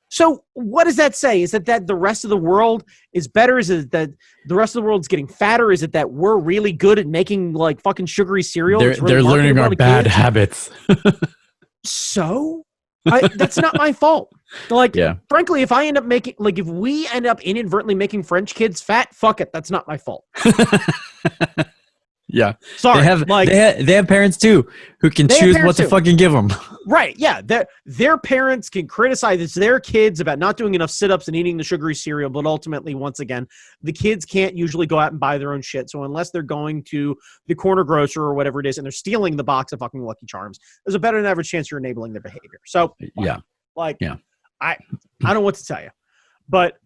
So what does that say? Is it that the rest of the world is better? Is it that the rest of the world is getting fatter? Is it that we're really good at making, like, fucking sugary cereal? They're learning our bad habits. So? That's not my fault. Like, frankly, if I end up making, like, if we end up inadvertently making French kids fat, fuck it. That's not my fault. Yeah. Sorry. They have parents too who can choose what to fucking give them. Right. Yeah. Their parents can criticize their kids about not doing enough sit-ups and eating the sugary cereal, but ultimately, once again, the kids can't usually go out and buy their own shit. So unless they're going to the corner grocer or whatever it is and they're stealing the box of fucking Lucky Charms, there's a better than average chance you're enabling their behavior. So I don't know what to tell you, but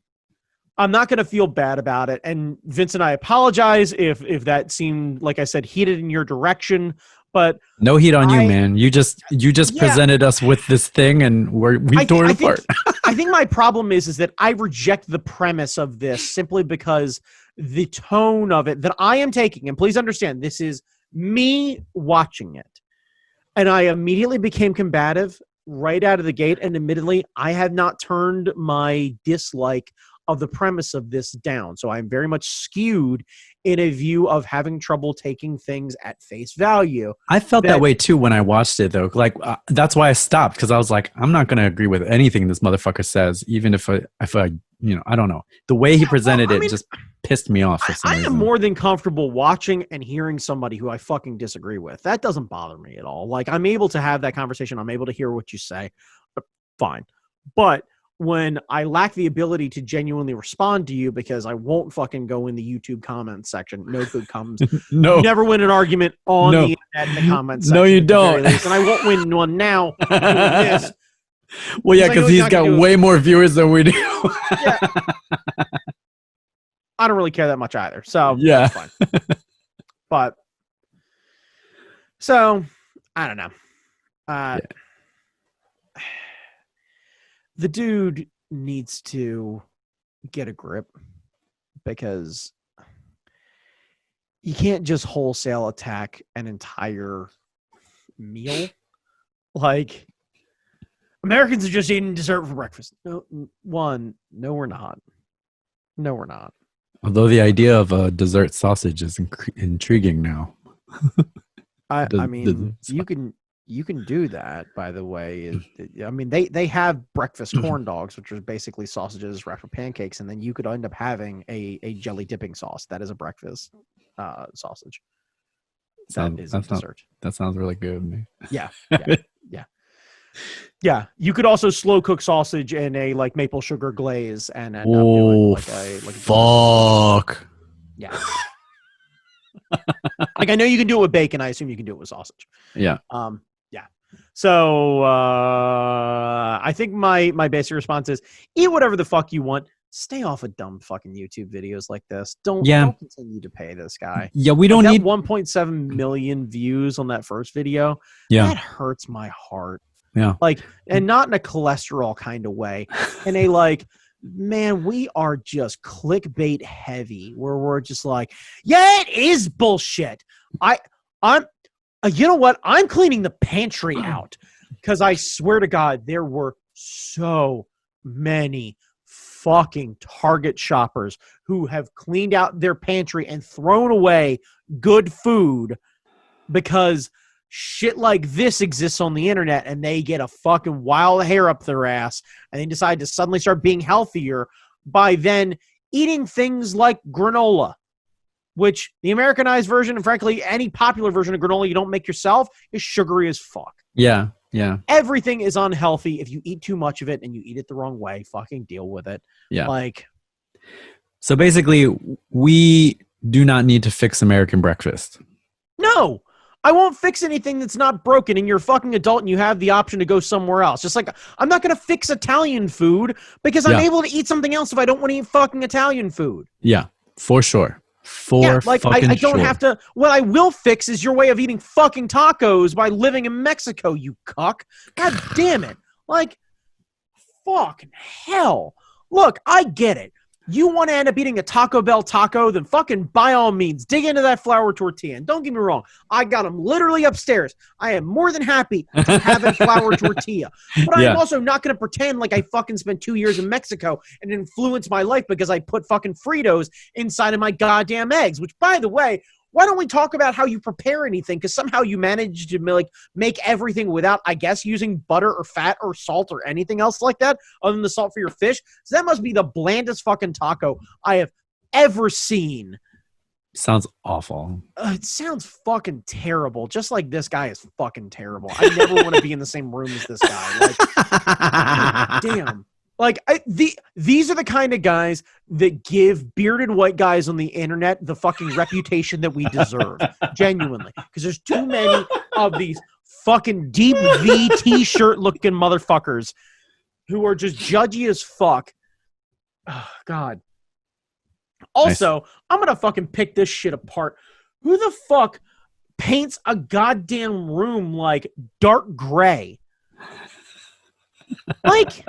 I'm not going to feel bad about it. And Vincent, I apologize if that seemed, like I said, heated in your direction, but no heat on you, man. You just presented us with this thing and we tore it apart. I think my problem is that I reject the premise of this simply because the tone of it that I am taking, and please understand, this is me watching it. And I immediately became combative right out of the gate. And admittedly, I have not turned my dislike of the premise of this down. So I'm very much skewed in a view of having trouble taking things at face value. I felt that way too when I watched it though. Like that's why I stopped, because I was like, I'm not going to agree with anything this motherfucker says, even if I I don't know. The way he presented it just pissed me off for some reason. I am more than comfortable watching and hearing somebody who I fucking disagree with. That doesn't bother me at all. Like, I'm able to have that conversation. I'm able to hear what you say. Fine. But when I lack the ability to genuinely respond to you because I won't fucking go in the YouTube comments section. No good comes. No. You never win an argument on the internet in the comments section. No, you don't. And I won't win one now doing this. Well, yeah, because he's got way more viewers than we do. Yeah. I don't really care that much either. So, yeah. That's fine. But, so, I don't know. the dude needs to get a grip, because you can't just wholesale attack an entire meal. Like, Americans are just eating dessert for breakfast. No, we're not. No, we're not. Although the idea of a dessert sausage is intriguing now. I mean, you can do that, by the way. I mean, they have breakfast corn dogs, which are basically sausages wrapped with pancakes, and then you could end up having a jelly dipping sauce. That is a breakfast sausage. That is a dessert. That sounds really good, man. Yeah. Yeah, you could also slow cook sausage in a like maple sugar glaze and end up doing like fuck. Yeah. Like, I know you can do it with bacon. I assume you can do it with sausage. Yeah. Yeah. So I think my basic response is eat whatever the fuck you want. Stay off of dumb fucking YouTube videos like this. Don't continue to pay this guy. Yeah, we don't need 1.7 million views on that first video. Yeah. That hurts my heart. Yeah. Like, and not in a cholesterol kind of way. In a like, man, we are just clickbait heavy, where we're just like, yeah, it is bullshit. I'm you know what? I'm cleaning the pantry out, because I swear to God, there were so many fucking Target shoppers who have cleaned out their pantry and thrown away good food because shit like this exists on the internet, and they get a fucking wild hair up their ass and they decide to suddenly start being healthier by then eating things like granola, which the Americanized version, and frankly any popular version of granola you don't make yourself, is sugary as fuck. Yeah. Everything is unhealthy if you eat too much of it, and you eat it the wrong way. Fucking deal with it. Yeah. Like, so basically, we do not need to fix American breakfast. No. I won't fix anything that's not broken, and you're a fucking adult and you have the option to go somewhere else. Just like, I'm not going to fix Italian food because I'm able to eat something else if I don't want to eat fucking Italian food. Yeah, for sure. I don't have to. What I will fix is your way of eating fucking tacos by living in Mexico, you cuck. God damn it. Like, fucking hell. Look, I get it. You want to end up eating a Taco Bell taco, then fucking by all means, dig into that flour tortilla. And don't get me wrong, I got them literally upstairs. I am more than happy to have a flour tortilla. But I'm also not going to pretend like I fucking spent 2 years in Mexico and influenced my life because I put fucking Fritos inside of my goddamn eggs. Which, by the way, why don't we talk about how you prepare anything? Because somehow you managed to like make everything without, I guess, using butter or fat or salt or anything else like that, other than the salt for your fish. So that must be the blandest fucking taco I have ever seen. Sounds awful. It sounds fucking terrible. Just like this guy is fucking terrible. I never want to be in the same room as this guy. Like, damn. Like, these are the kind of guys that give bearded white guys on the internet the fucking reputation that we deserve. Genuinely. Because there's too many of these fucking deep V t-shirt looking motherfuckers who are just judgy as fuck. Oh, God. Also, nice. I'm going to fucking pick this shit apart. Who the fuck paints a goddamn room like dark gray? Like...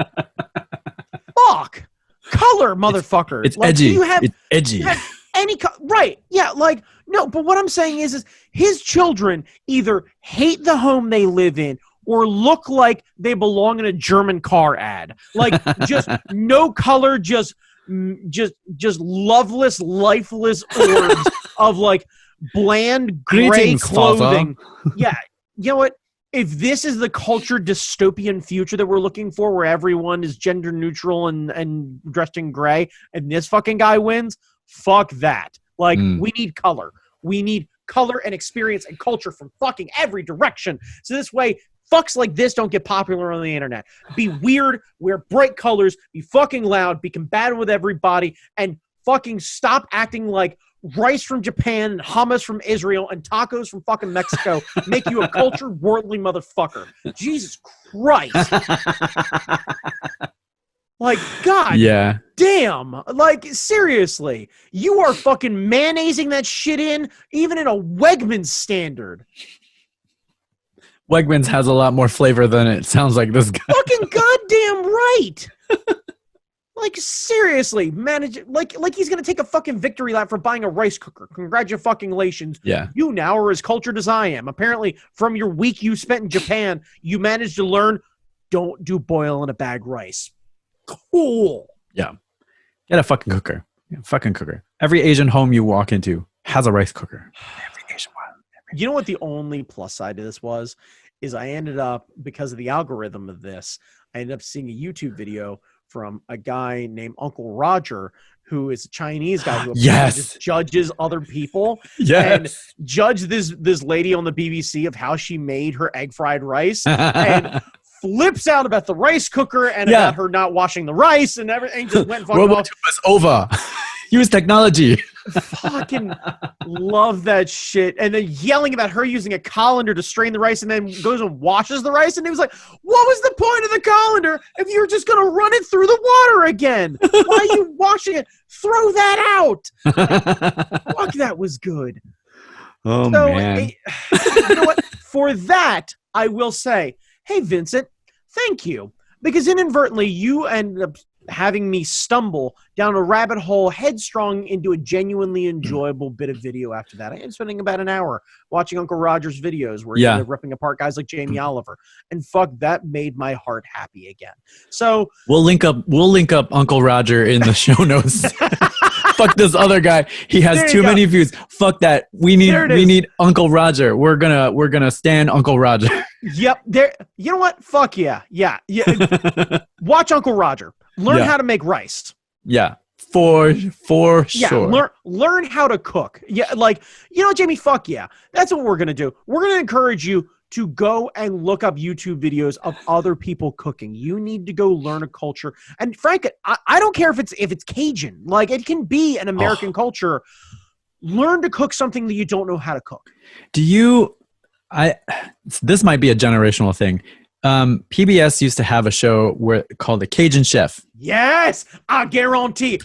Fuck! Color, motherfucker. It's like, edgy. It's edgy. You have any right? Yeah, like no. But what I'm saying is his children either hate the home they live in or look like they belong in a German car ad. Like just no color, just loveless, lifeless orbs of like bland gray Greetings, clothing. Father. Yeah, you know what? If this is the culture dystopian future that we're looking for, where everyone is gender neutral and dressed in gray, and this fucking guy wins, fuck that. Like, we need color. We need color and experience and culture from fucking every direction. So this way, fucks like this don't get popular on the internet. Be weird, wear bright colors, be fucking loud, be combative with everybody, and fucking stop acting like rice from Japan, and hummus from Israel, and tacos from fucking Mexico make you a cultured, worldly motherfucker. Jesus Christ. Like, God damn. Like, seriously. You are fucking mayonnaising that shit in, even in a Wegmans standard. Wegmans has a lot more flavor than it sounds like this guy. Fucking goddamn right. Like, seriously, manage like he's gonna take a fucking victory lap for buying a rice cooker. Congratulations. Yeah. You now are as cultured as I am. Apparently, from your week you spent in Japan, you managed to learn don't do boil in a bag rice. Cool. Yeah. Get a fucking cooker. Fucking cooker. Every Asian home you walk into has a rice cooker. Every Asian one. You know what the only plus side to this was? Is I ended up, because of the algorithm of this, I ended up seeing a YouTube video from a guy named Uncle Roger, who is a Chinese guy who just judges other people. And judged this lady on the BBC of how she made her egg fried rice and flips out about the rice cooker and about her not washing the rice and everything. Just went fucking World War II was over. Use technology. Fucking love that shit. And then yelling about her using a colander to strain the rice and then goes and washes the rice. And it was like, what was the point of the colander if you were just going to run it through the water again? Why are you washing it? Throw that out. Fuck, that was good. Oh, man. You know what? For that, I will say, hey, Vincent, thank you. Because inadvertently, you ended up having me stumble down a rabbit hole headstrong into a genuinely enjoyable bit of video after that. I ended up spending about an hour watching Uncle Roger's videos where he's ripping apart guys like Jamie Oliver. And fuck, that made my heart happy again. So we'll link up Uncle Roger in the show notes. Fuck this other guy. He has too many views. Fuck that. We need Uncle Roger. We're gonna stand Uncle Roger. Yep. There. You know what? Fuck yeah. Yeah. Watch Uncle Roger. Learn how to make rice. Yeah. For sure. Learn how to cook. Yeah. Like, you know, Jamie, fuck yeah. That's what we're gonna do. We're gonna encourage you to go and look up YouTube videos of other people cooking. You need to go learn a culture. And Frank, I don't care if it's Cajun. Like, it can be an American culture. Learn to cook something that you don't know how to cook. This might be a generational thing. PBS used to have a show called The Cajun Chef. Yes, I guarantee.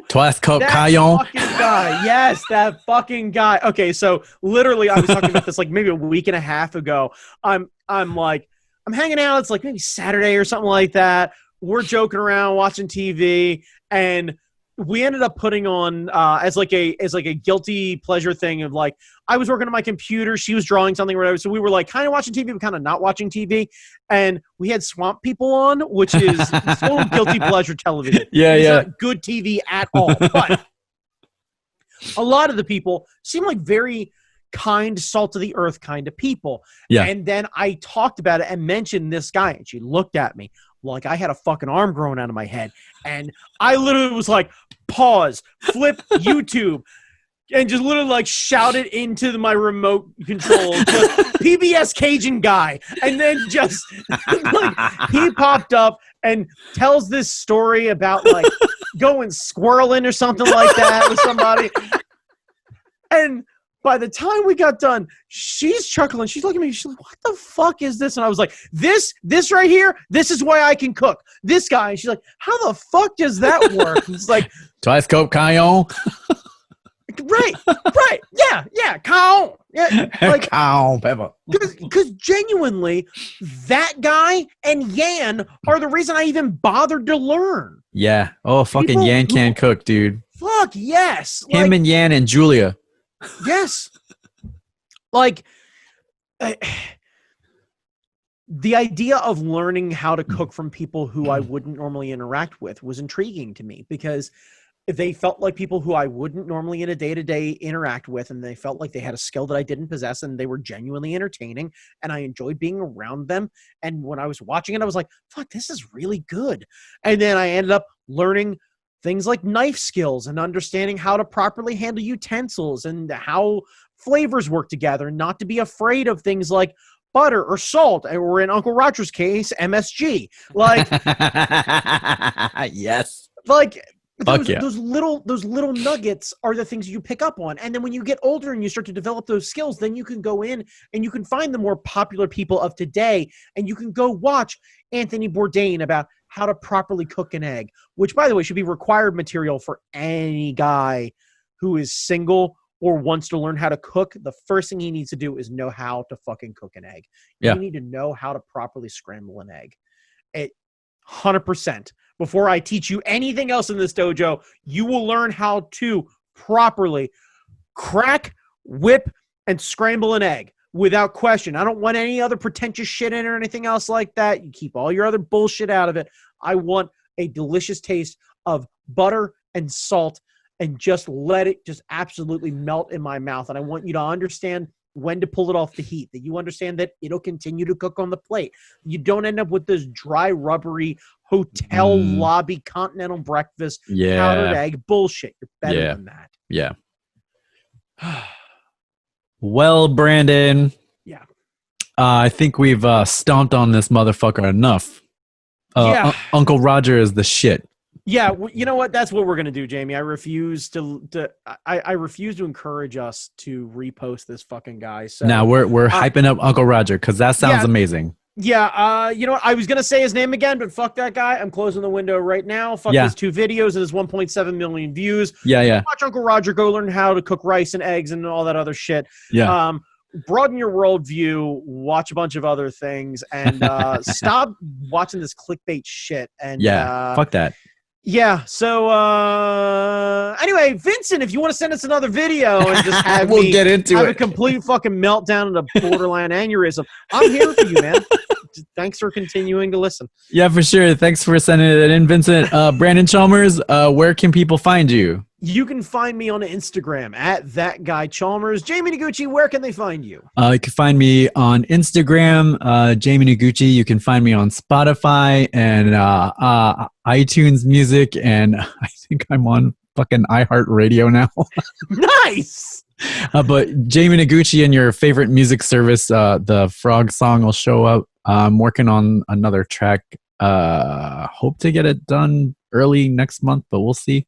Twice cooked Caillon. Yes, that fucking guy. Okay, so literally, I was talking about this like maybe a week and a half ago. I'm hanging out. It's like maybe Saturday or something like that. We're joking around, watching TV, and we ended up putting on as like a guilty pleasure thing of like, I was working on my computer, she was drawing something or whatever, so we were like kind of watching TV but kind of not watching TV, and we had Swamp People on, which is total guilty pleasure television. It's not good TV at all, but a lot of the people seem like very kind, salt of the earth kind of people. And then I talked about it and mentioned this guy, and she looked at me like I had a fucking arm growing out of my head. And I literally was like, pause, flip YouTube, and just literally like shouted into my remote control, just PBS Cajun guy. And then just like he popped up and tells this story about like going squirreling or something like that with somebody. And by the time we got done, she's chuckling. She's looking at me. She's like, what the fuck is this? And I was like, this right here, this is why I can cook. This guy. And she's like, how the fuck does that work? And it's like, Twice cooked Caillon. Right. Yeah, Caillon. Yeah, like, Caillon pepper. Because genuinely, that guy and Yan are the reason I even bothered to learn. Yeah. Oh, fucking Yan can cook, dude. Fuck yes. Him and Yan and Julia. Yes. Like, the idea of learning how to cook from people who I wouldn't normally interact with was intriguing to me, because they felt like people who I wouldn't normally in a day-to-day interact with, and they felt like they had a skill that I didn't possess, and they were genuinely entertaining, and I enjoyed being around them. And when I was watching it, I was like, fuck, this is really good. And then I ended up learning things like knife skills and understanding how to properly handle utensils and how flavors work together, and not to be afraid of things like butter or salt, or in Uncle Roger's case, MSG. Like, yes. Like, Fuck yeah. Those little nuggets are the things you pick up on. And then when you get older and you start to develop those skills, then you can go in and you can find the more popular people of today, and you can go watch Anthony Bourdain about how to properly cook an egg, which, by the way, should be required material for any guy who is single or wants to learn how to cook, the first thing he needs to do is know how to fucking cook an egg. Yeah. You need to know how to properly scramble an egg. 100%. Before I teach you anything else in this dojo, you will learn how to properly crack, whip, and scramble an egg without question. I don't want any other pretentious shit in or anything else like that. You keep all your other bullshit out of it. I want a delicious taste of butter and salt, and just let it just absolutely melt in my mouth. And I want you to understand when to pull it off the heat, that you understand that it'll continue to cook on the plate. You don't end up with this dry, rubbery hotel lobby continental breakfast powdered egg bullshit. You're better than that. Yeah. Well, Brandon. Yeah. I think we've stomped on this motherfucker enough. Uncle Roger is the shit. Yeah, you know what? That's what we're gonna do, Jamie. I refuse to encourage us to repost this fucking guy. So now we're hyping up Uncle Roger because that sounds amazing. Yeah, you know what? I was gonna say his name again, but fuck that guy. I'm closing the window right now. Fuck his 2 videos and his 1.7 million views. Yeah. Watch Uncle Roger go learn how to cook rice and eggs and all that other shit. Yeah. Broaden your worldview. Watch a bunch of other things and stop watching this clickbait shit. And fuck that. Yeah. So anyway, Vincent, if you want to send us another video and just have get into a complete fucking meltdown and a borderline aneurysm, I'm here for you, man. Thanks for continuing to listen. Yeah, for sure. Thanks for sending it in, Vincent. Brandon Chalmers, where can people find you? You can find me on Instagram at @thatguychalmers. Jamie Noguchi, where can they find you? You can find me on Instagram, Jamie Noguchi. You can find me on Spotify and iTunes Music, and I think I'm on fucking iHeartRadio now. Nice! But Jamie Noguchi in your favorite music service, the Frog song will show up. I'm working on another track. Hope to get it done early next month, but we'll see.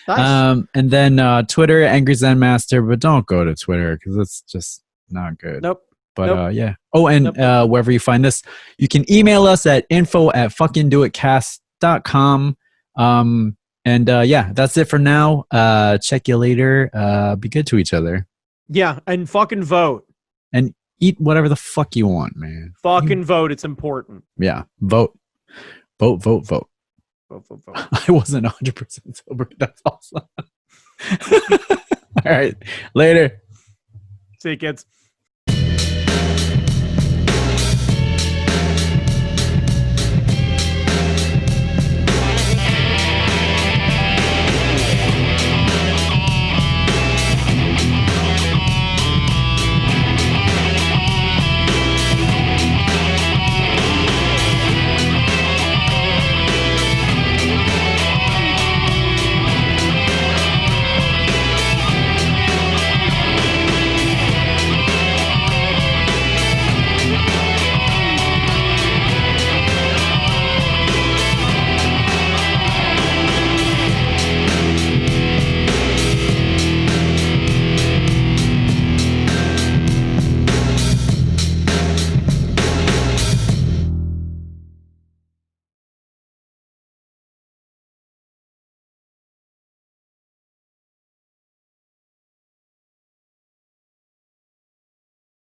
Nice. And then Twitter, Angry Zen Master, but don't go to Twitter because it's just not good. Nope. But yeah. Oh, and wherever you find this, you can email us at info@fuckingdoitcast.com. And yeah, that's it for now. Check you later. Be good to each other. Yeah, and fucking vote. And eat whatever the fuck you want, man. Fucking vote. It's important. Yeah. Vote. Vote. Vote. I wasn't 100% sober. That's awesome. All right. Later. See you, kids.